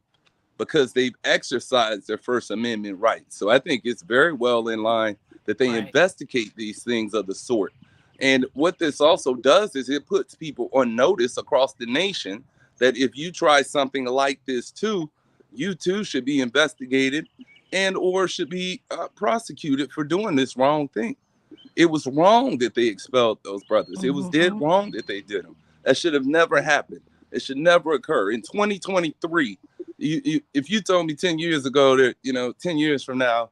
because they've exercised their First Amendment rights. So I think it's very well in line that they investigate these things of the sort. And what this also does is it puts people on notice across the nation that if you try something like this too, you too should be investigated and or should be prosecuted for doing this wrong thing. It was wrong that they expelled those brothers. It was dead wrong that they did them. That should have never happened. It should never occur. In 2023, if you told me 10 years ago that, 10 years from now,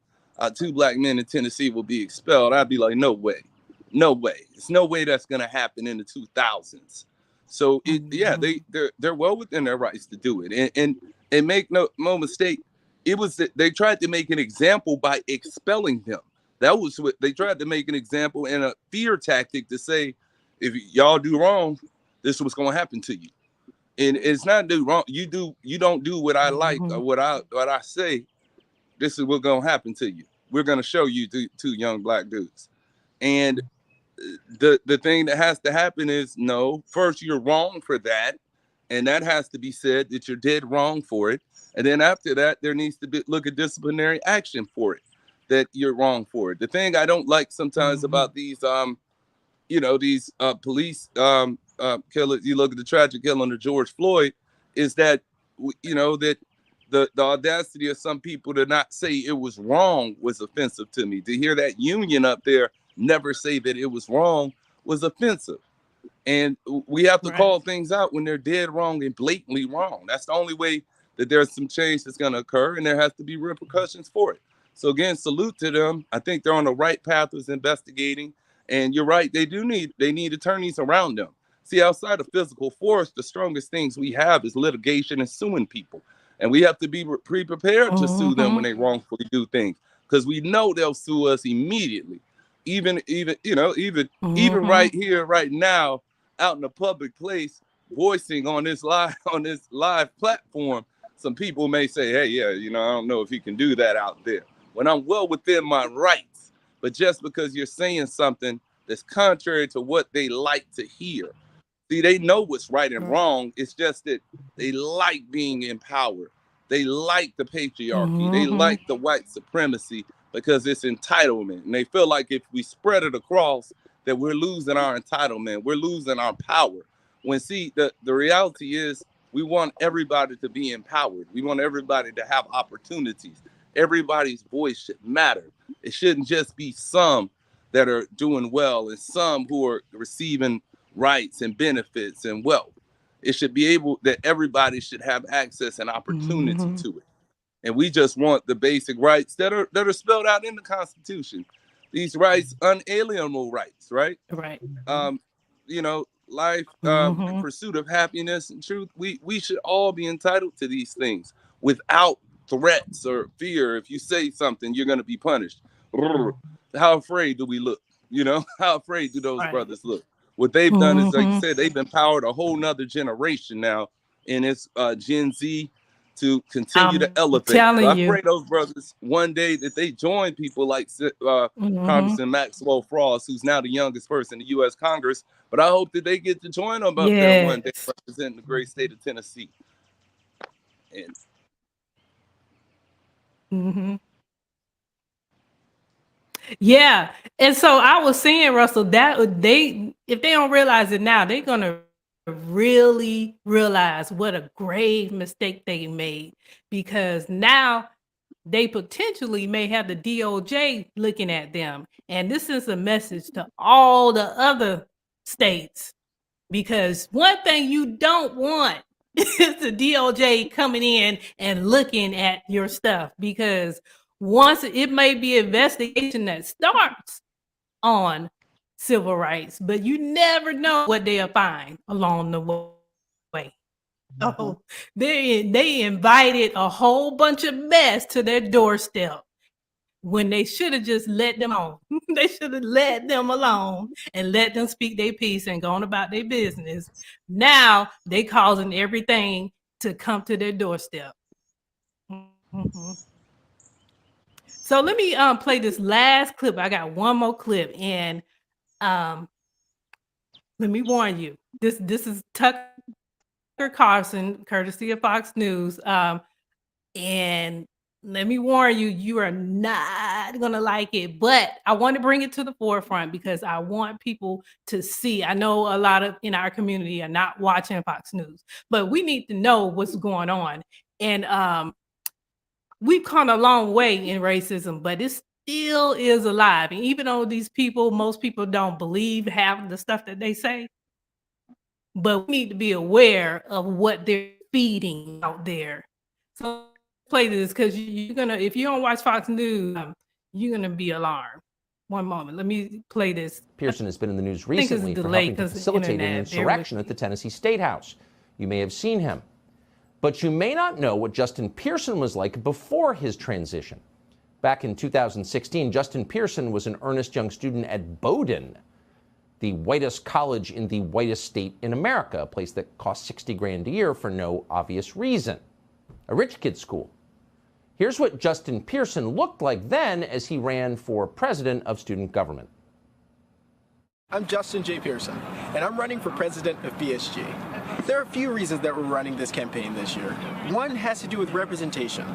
2 black men in Tennessee will be expelled, I'd be like, no way. No way. There's no way that's going to happen in the 2000s. So, they're well within their rights to do it. And make no mistake, it was that they tried to make an example by expelling them. That was what they tried to make an example and a fear tactic to say, if y'all do wrong, this is what's going to happen to you. And it's not do wrong. You don't do what I like or what I say. This is what's going to happen to you. We're going to show you two young black dudes. And the thing that has to happen is, no, first you're wrong for that. And that has to be said that you're dead wrong for it. And then after that, there needs to be look at disciplinary action for it, that you're wrong for it. The thing I don't like sometimes about these, these police killers, you look at the tragic killing of George Floyd, is that, that the audacity of some people to not say it was wrong was offensive to me. To hear that union up there never say that it was wrong was offensive. And we have to call things out when they're dead wrong and blatantly wrong. That's the only way that there's some change that's going to occur, and there has to be repercussions for it. So again, salute to them. I think they're on the right path with investigating. And you're right, they need attorneys around them. See, outside of physical force, the strongest things we have is litigation and suing people. And we have to be prepared to sue them when they wrongfully do things, because we know they'll sue us immediately. Even right here, right now, out in a public place, voicing on this live platform, some people may say, hey, yeah, I don't know if he can do that out there. When I'm well within my rights, but just because you're saying something that's contrary to what they like to hear. See, they know what's right and wrong. It's just that they like being empowered. They like the patriarchy. They like the white supremacy because it's entitlement. And they feel like if we spread it across, that we're losing our entitlement. We're losing our power. When, see, the reality is we want everybody to be empowered. We want everybody to have opportunities. Everybody's voice should matter. It shouldn't just be some that are doing well and some who are receiving rights and benefits and wealth. It should be able that everybody should have access and opportunity to it. And we just want the basic rights that are spelled out in the Constitution. These rights, unalienable rights, right? Right. Life, pursuit of happiness and truth. We should all be entitled to these things without threats or fear. If you say something, you're going to be punished. How afraid do we look? How afraid do those brothers look? What they've done is, like you said, they've empowered a whole nother generation now, and it's Gen Z to continue to elevate. So I pray those brothers one day that they join people like Congressman Maxwell Frost, who's now the youngest person in the U.S. Congress. But I hope that they get to join them up there one day, representing the great state of Tennessee. And Yeah. And so I was saying, Russell, that if they don't realize it now, they're going to really realize what a grave mistake they made, because now they potentially may have the DOJ looking at them. And this is a message to all the other states, because one thing you don't want is the DOJ coming in and looking at your stuff, because once it may be an investigation that starts on civil rights, but you never know what they'll find along the way. So they invited a whole bunch of mess to their doorstep when they should have just let them on. They should have let them alone and let them speak their piece and gone about their business. Now they causing everything to come to their doorstep. So let me play this last clip. I got one more clip, and let me warn you. This is Tucker Carlson, courtesy of Fox News. And let me warn you, you are not going to like it. But I want to bring it to the forefront because I want people to see. I know a lot of in our community are not watching Fox News, but we need to know what's going on. And we've come a long way in racism, but it still is alive. And even though these people, most people don't believe half the stuff that they say, but we need to be aware of what they're feeding out there. So play this because you're gonna, if you don't watch Fox News, you're gonna be alarmed. One moment, let me play this. Pearson has been in the news I think it's recently for delayed helping to 'cause the facilitate an internet, bear with insurrection at the Tennessee State House. You may have seen him. But you may not know what Justin Pearson was like before his transition. Back in 2016, Justin Pearson was an earnest young student at Bowdoin, the whitest college in the whitest state in America, a place that costs 60 grand a year for no obvious reason. A rich kid's school. Here's what Justin Pearson looked like then as he ran for president of student government. I'm Justin J. Pearson, and I'm running for president of BSG. There are a few reasons that we're running this campaign this year. One has to do with representation.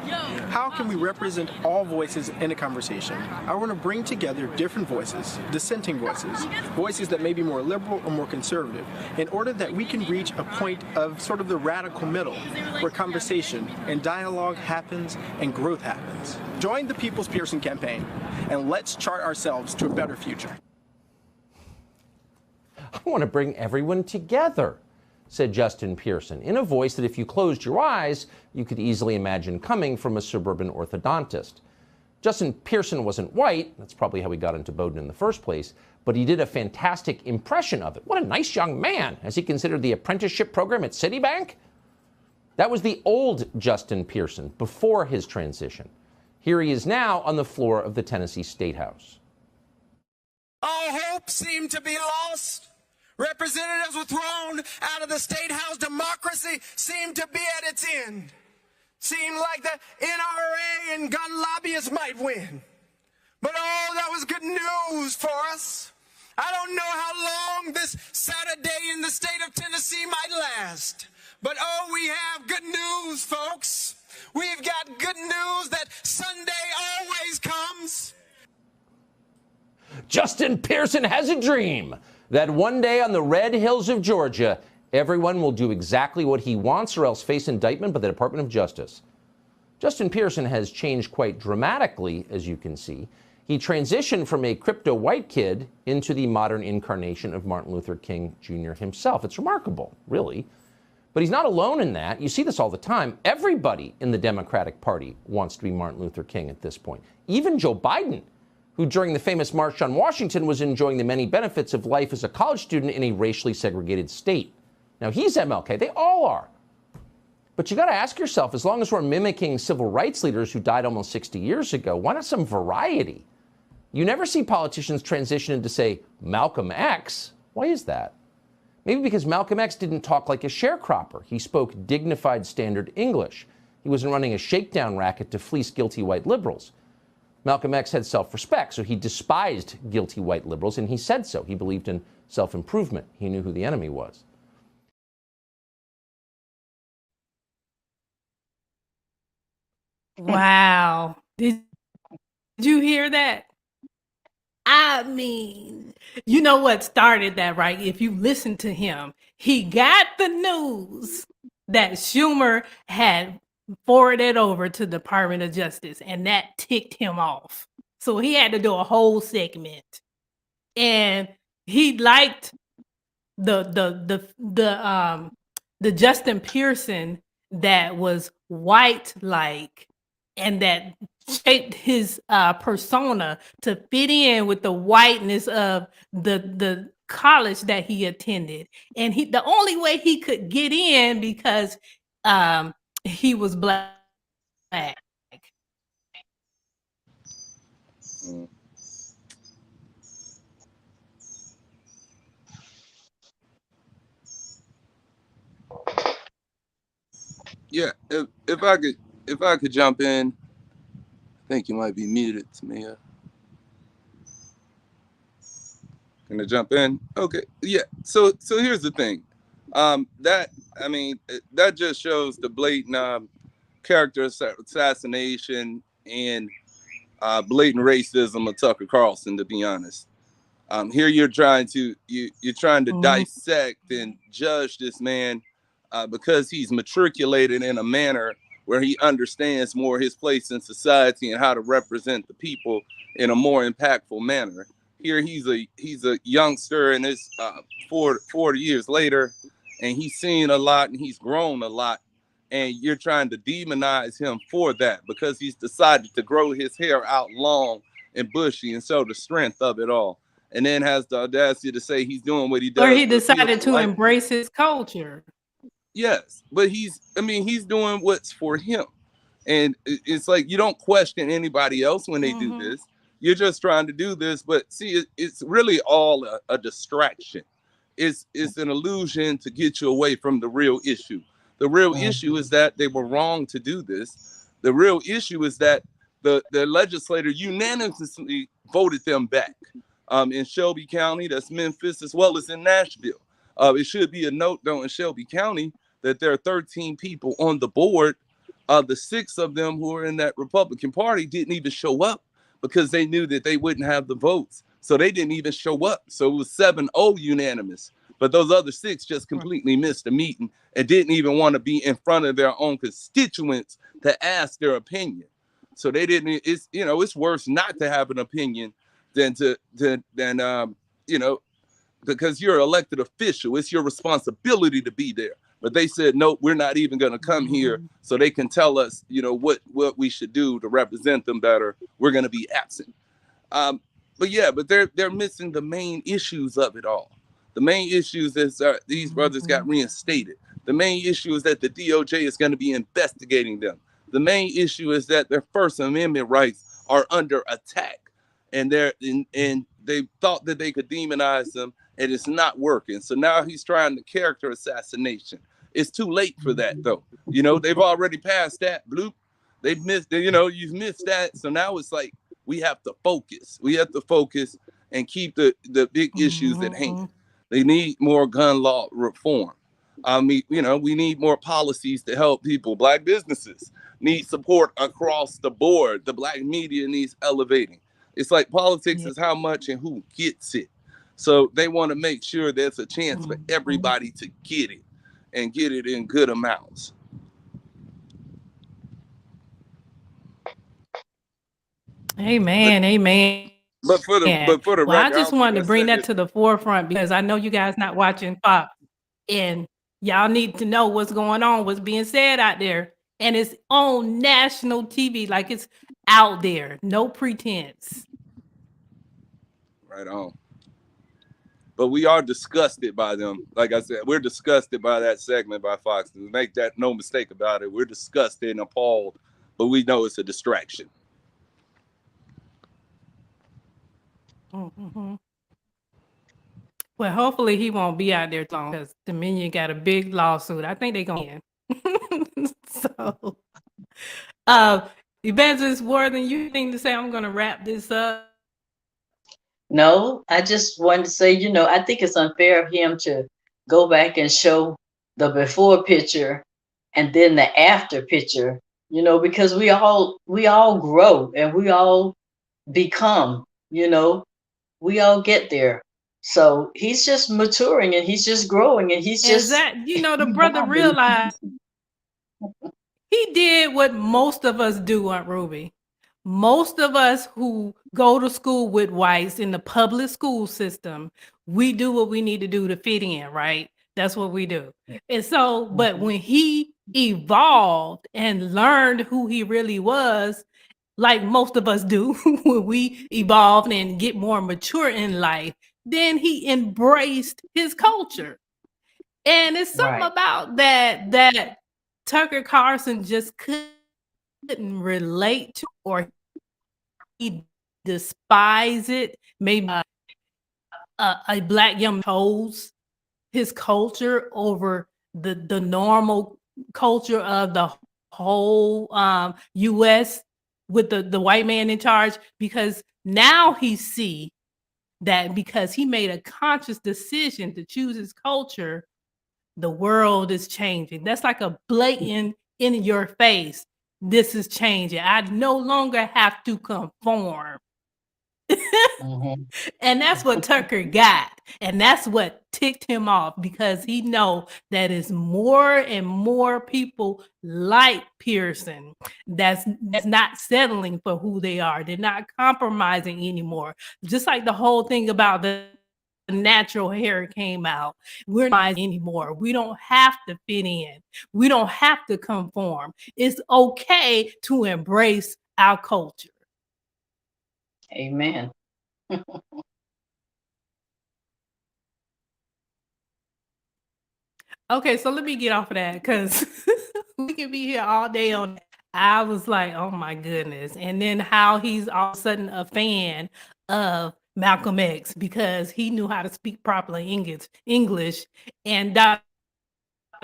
How can we represent all voices in a conversation? I want to bring together different voices, dissenting voices, voices that may be more liberal or more conservative, in order that we can reach a point of sort of the radical middle, where conversation and dialogue happens and growth happens. Join the People's Pearson campaign, and let's chart ourselves to a better future. I want to bring everyone together, said Justin Pearson, in a voice that if you closed your eyes, you could easily imagine coming from a suburban orthodontist. Justin Pearson wasn't white, that's probably how he got into Bowdoin in the first place, but he did a fantastic impression of it. What a nice young man, as he considered the apprenticeship program at Citibank. That was the old Justin Pearson before his transition. Here he is now on the floor of the Tennessee State House. All hope seemed to be lost. Representatives were thrown out of the State House. Democracy seemed to be at its end. Seemed like the NRA and gun lobbyists might win. But oh, that was good news for us. I don't know how long this Saturday in the state of Tennessee might last. But oh, we have good news, folks. We've got good news that Sunday always comes. Justin Pearson has a dream that one day on the red hills of Georgia, everyone will do exactly what he wants or else face indictment by the Department of Justice. Justin Pearson has changed quite dramatically, as you can see. He transitioned from a crypto white kid into the modern incarnation of Martin Luther King Jr. himself. It's remarkable, really. But he's not alone in that. You see this all the time. Everybody in the Democratic Party wants to be Martin Luther King at this point. Even Joe Biden, who during the famous March on Washington was enjoying the many benefits of life as a college student in a racially segregated state. Now, he's MLK. They all are. But you got to ask yourself, as long as we're mimicking civil rights leaders who died almost 60 years ago, why not some variety? You never see politicians transition into, say, Malcolm X. Why is that? Maybe because Malcolm X didn't talk like a sharecropper. He spoke dignified standard English. He wasn't running a shakedown racket to fleece guilty white liberals. Malcolm X had self-respect, so he despised guilty white liberals, and he said so. He believed in self-improvement. He knew who the enemy was. Wow. Did you hear that? I mean, you know what started that, right? If you listen to him, he got the news that Schumer had forwarded over to the Department of Justice, and that ticked him off. So he had to do a whole segment. And he liked the Justin Pearson that was white-like and that shaped his persona to fit in with the whiteness of the college that he attended. And the only way he could get in because he was black. Yeah, if I could jump in, I think you might be muted, Temia. Can I jump in? Okay, yeah. So here's the thing, that just shows the blatant character assassination and blatant racism of Tucker Carlson, to be honest. Here you're trying to dissect and judge this man because he's matriculated in a manner where he understands more his place in society and how to represent the people in a more impactful manner. Here he's a youngster and it's 40 years later, and he's seen a lot and he's grown a lot. And you're trying to demonize him for that because he's decided to grow his hair out long and bushy and show the strength of it all. And then has the audacity to say he's doing what he does. Or he decided to embrace his culture. Yes, but he's doing what's for him. And it's like you don't question anybody else when they do this. You're just trying to do this. But see, it's really all a distraction. It's an illusion to get you away from the real issue. The real issue is that they were wrong to do this. The real issue is that the legislator unanimously voted them back. In Shelby County, that's Memphis, as well as in Nashville. It should be a note, though, in Shelby County that there are 13 people on the board. The 6 of them who are in that Republican Party didn't even show up because they knew that they wouldn't have the votes. So they didn't even show up. So it was 7-0 unanimous. But those other 6 just completely missed the meeting and didn't even want to be in front of their own constituents to ask their opinion. So they didn't. It's worse not to have an opinion than because you're an elected official. It's your responsibility to be there. But they said, no, we're not even going to come here so they can tell us, what we should do to represent them better. We're going to be absent. But they're missing the main issues of it all. The main issues is these brothers got reinstated. The main issue is that the DOJ is going to be investigating them. The main issue is that their First Amendment rights are under attack. And they thought that they could demonize them, and it's not working. So now he's trying the character assassination. It's too late for that, though. They've already passed that. Bloop. They've missed. You've missed that. So now it's like we have to focus. We have to focus and keep the big issues at hand. They need more gun law reform. We need more policies to help people. Black businesses need support across the board. The black media needs elevating. It's like politics is how much and who gets it. So they want to make sure there's a chance for everybody to get it and get it in good amounts. Amen. But for the record, I just wanted to bring that to the forefront because I know you guys not watching Fox, and y'all need to know what's going on, what's being said out there, and it's on national TV, like it's out there, no pretense. Right on. But we are disgusted by them. Like I said, we're disgusted by that segment by Fox. Make that no mistake about it. We're disgusted and appalled, but we know it's a distraction. Well, hopefully he won't be out there long because Temia got a big lawsuit. I think they're going to win. So, Evangelist Warthen, you think to say I'm going to wrap this up? No, I just wanted to say, I think it's unfair of him to go back and show the before picture and then the after picture, because we all grow and we all become, we all get there. So he's just maturing and he's just growing and he's just the brother realized he did what most of us do, Aunt Ruby. Most of us who go to school with whites in the public school system, we do what we need to do to fit in, right? That's what we do. And so, but when he evolved and learned who he really was, like most of us do when we evolve and get more mature in life, then he embraced his culture. And it's something about that Tucker Carlson just couldn't relate to, or he despised it. Maybe a black young chose his culture over the normal culture of the whole U.S. with the white man in charge, because now he see that because he made a conscious decision to choose his culture, the world is changing. That's like a blatant in your face. this is changing. I no longer have to conform. And that's what Tucker got. And that's what ticked him off, because he know that is more and more people like Pearson that's not settling for who they are. They're not compromising anymore. Just like the whole thing about the natural hair came out. We're not anymore. We don't have to fit in. We don't have to conform. It's okay to embrace our culture. Amen. Okay, so let me get off of that, because we can be here all day on that. I was like, oh my goodness. And then how he's all of a sudden a fan of Malcolm X because he knew how to speak properly English, and Dr.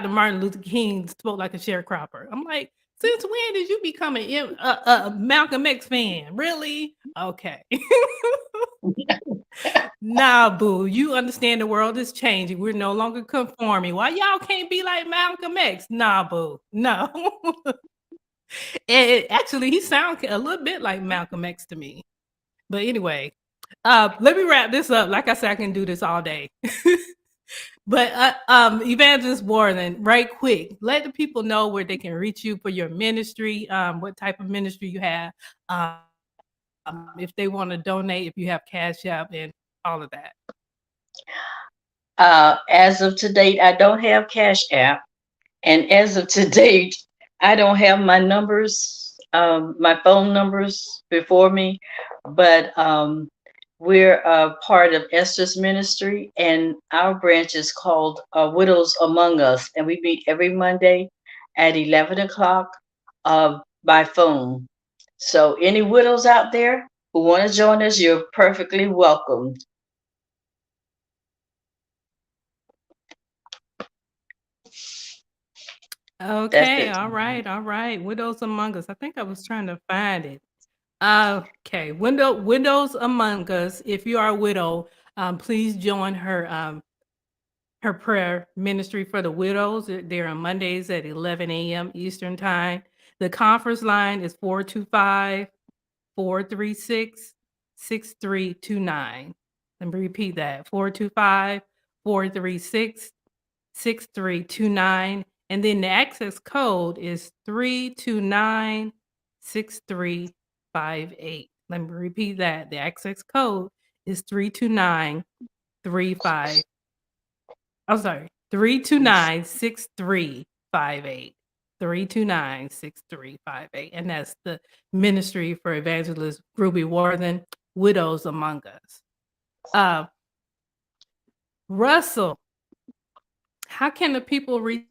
Martin Luther King spoke like a sharecropper. I'm like, since when did you become a Malcolm X fan? Really? Okay. Nah, boo. You understand the world is changing. We're no longer conforming. Why y'all can't be like Malcolm X? Nah, boo. No. Actually, he sounds a little bit like Malcolm X to me. But anyway, let me wrap this up. Like I said, I can do this all day. But Evangelist Warthen, right quick, let the people know where they can reach you for your ministry, what type of ministry you have, if they want to donate, if you have Cash App and all of that. As of to date, I don't have Cash App, and as of to date, I don't have my numbers, my phone numbers before me, but we're part of Esther's ministry, and our branch is called Widows Among Us, and we meet every Monday at 11 o'clock by phone. So any widows out there who want to join us, you're perfectly welcome. Okay, all right. Widows Among Us. I think I was trying to find it. Okay, Widows Among Us. If you are a widow, please join her prayer ministry for the widows. They're on Mondays at 11 a.m. Eastern time. The conference line is 425-436-6329. Let me repeat that: 425-436-6329. And then the access code is 329-6358. Let me repeat that. The access code is 329-35. I'm sorry, 329-6358. 329-6358. And that's the ministry for Evangelist Ruby Warthen, Widows Among Us. Russell, how can the people reach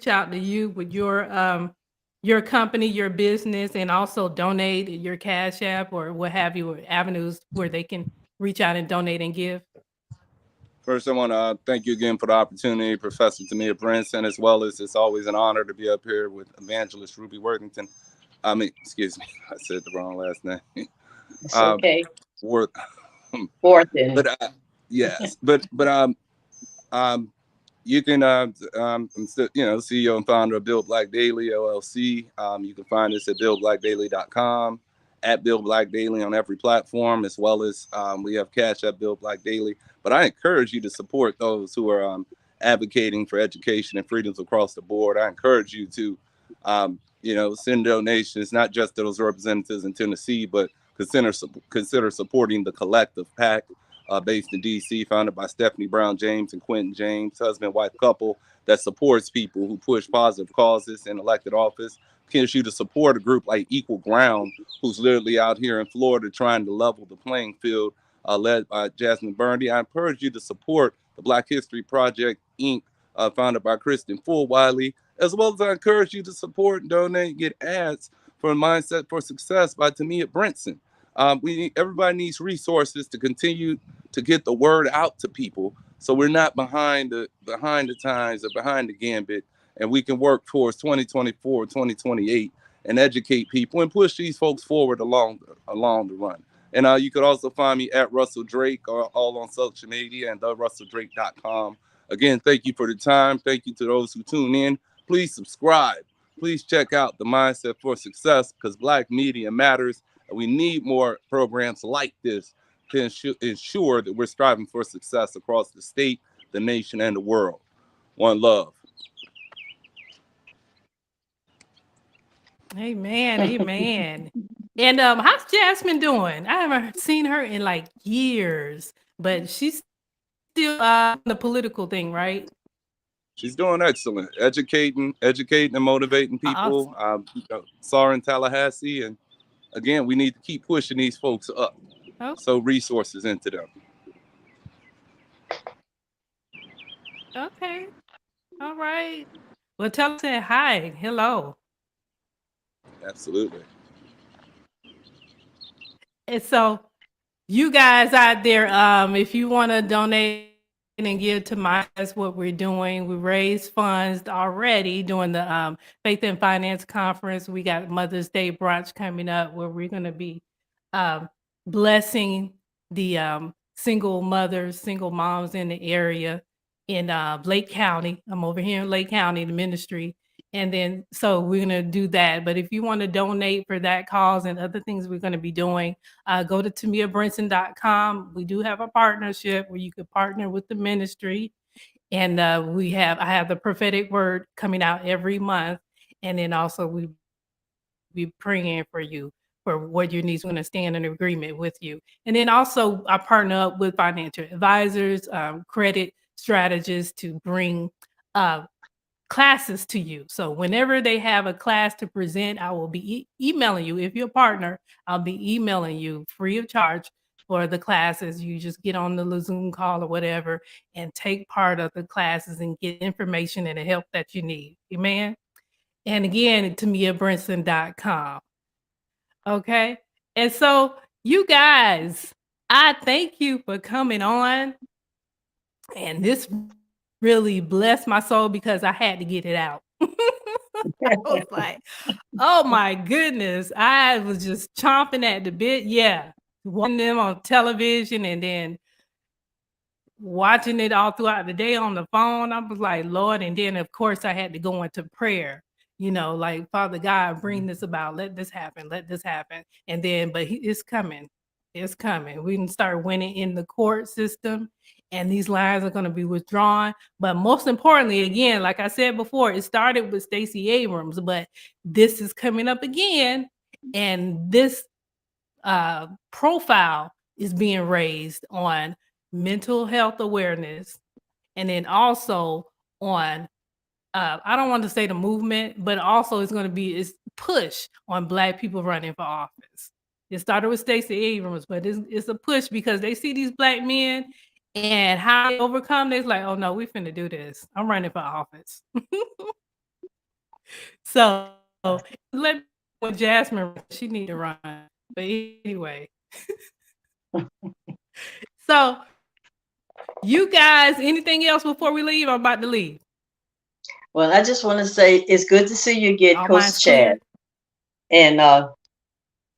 out to you with your company, your business, and also donate your Cash App or what have you, or avenues where they can reach out and donate and give? First, I want to thank you again for the opportunity, Professor Temia Brinson, as well as it's always an honor to be up here with Evangelist Ruby Worthington. Excuse me, I said the wrong last name. It's okay. Warthen. Warthen. But yes, but you can I'm still, CEO and founder of Build Black Daily LLC. You can find us at buildblackdaily.com, at Build Black Daily on every platform, as well as we have Cash at Build Black Daily. But I encourage you to support those who are advocating for education and freedoms across the board. I encourage you to send donations, not just to those representatives in Tennessee, but consider supporting the Collective PAC. Based in D.C., founded by Stephanie Brown James and Quentin James, husband-wife couple that supports people who push positive causes in elected office. Encourage you to support a group like Equal Ground, who's literally out here in Florida trying to level the playing field, led by Jasmine Burndy. I encourage you to support the Black History Project, Inc., founded by Kristen Fulwiley, as well as I encourage you to support and donate and get ads for Mindset for Success by Temia Brinson. Everybody needs resources to continue to get the word out to people, so we're not behind the times or behind the gambit, and we can work towards 2024, 2028, and educate people and push these folks forward along the run. And you could also find me at Russell Drake, or all on social media, and therusselldrake.com. Again, thank you for the time. Thank you to those who tune in. Please subscribe, please check out the Mindset for Success, because Black media matters, and we need more programs like this to ensure that we're striving for success across the state, the nation, and the world. One love. Amen. Amen. And how's Jasmine doing? I haven't seen her in like years, but she's still the political thing, right? She's doing excellent, educating and motivating people. Saw her in Tallahassee, and again, we need to keep pushing these folks up. So resources into them. Okay. All right. Well, tell her say hi. Hello. Absolutely. And so you guys out there, if you want to donate and give to mine, that's what we're doing. We raised funds already during the Faith and Finance Conference. We got Mother's Day brunch coming up where we're going to be blessing the single mothers, single moms in the area in Lake County. I'm over here in Lake County, the ministry. And then, so we're going to do that. But if you want to donate for that cause and other things we're going to be doing, go to TemiaBrinson.com. We do have a partnership where you could partner with the ministry. And I have the prophetic word coming out every month. And then also we be praying for you for what your needs. We're going to stand in agreement with you. And then also I partner up with financial advisors, credit strategists to bring classes to you. So whenever they have a class to present, I will be emailing you. If you're a partner, I'll be emailing you free of charge for the classes. You just get on the Zoom call or whatever and take part of the classes and get information and the help that you need. Amen. And again, TemiaBrinson.com. Okay. And so you guys, I thank you for coming on. And this really blessed my soul because I had to get it out. I was like, oh my goodness. I was just chomping at the bit. Yeah. Watching them on television and then watching it all throughout the day on the phone. I was like, Lord. And then, of course, I had to go into prayer, like, Father God, bring this about. Let this happen. Let this happen. And then, but it's coming. It's coming. We can start winning in the court system. And these lines are going to be withdrawn. But most importantly, again, like I said before, it started with Stacey Abrams, but this is coming up again. And this profile is being raised on mental health awareness. And then also on, I don't want to say the movement, but also it's going to be this push on Black people running for office. It started with Stacey Abrams, but it's a push because they see these Black men and how they overcome. They're like, oh no, we finna do this. I'm running for office. So let with Jasmine, she need to run. But anyway. So you guys, anything else before we leave? I'm about to leave. Well, I just want to say it's good to see you again, All Coach mine's Chad. clear. And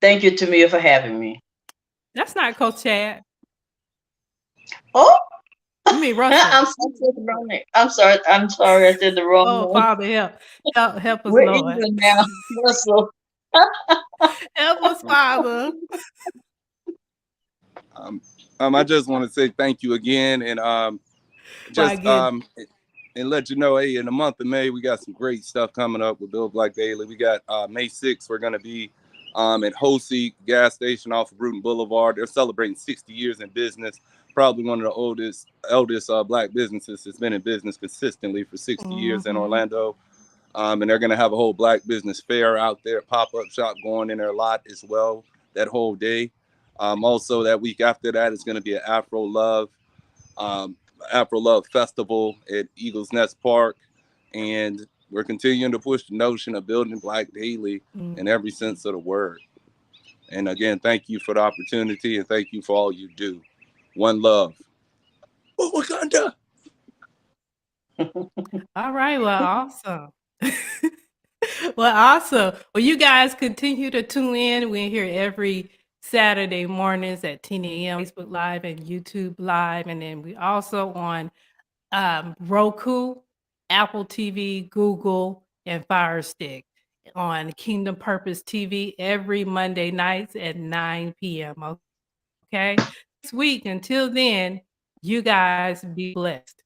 thank you, Temia, for having me. That's not Coach Chad. Oh, you mean Russell? I'm sorry. I'm sorry. I said the wrong Oh, one. Father, help us, We're Lord. even now, Russell. Help us, Father. I just want to say thank you again, and and let you know, hey, in the month of May, we got some great stuff coming up with Build Black Daily. We got May 6th, we're going to be at Hosey gas station off of Bruton Boulevard. They're celebrating 60 years in business. Probably one of the eldest Black businesses that's been in business consistently for 60 years in Orlando. And they're going to have a whole Black business fair out there, pop-up shop going in their lot as well that whole day. Also, that week after that is going to be an Afro Love Festival at Eagles Nest Park. And we're continuing to push the notion of building Black daily in every sense of the word. And again, thank you for the opportunity and thank you for all you do. One love. Oh, Wakanda. All right. Well, awesome. Well, awesome. Well, you guys continue to tune in. We're here every Saturday mornings at 10 a.m. Facebook Live and YouTube Live. And then we also on Roku, Apple TV, Google, and Fire Stick. on Kingdom Purpose TV every Monday nights at 9 p.m. Okay? Next week, until then, you guys be blessed.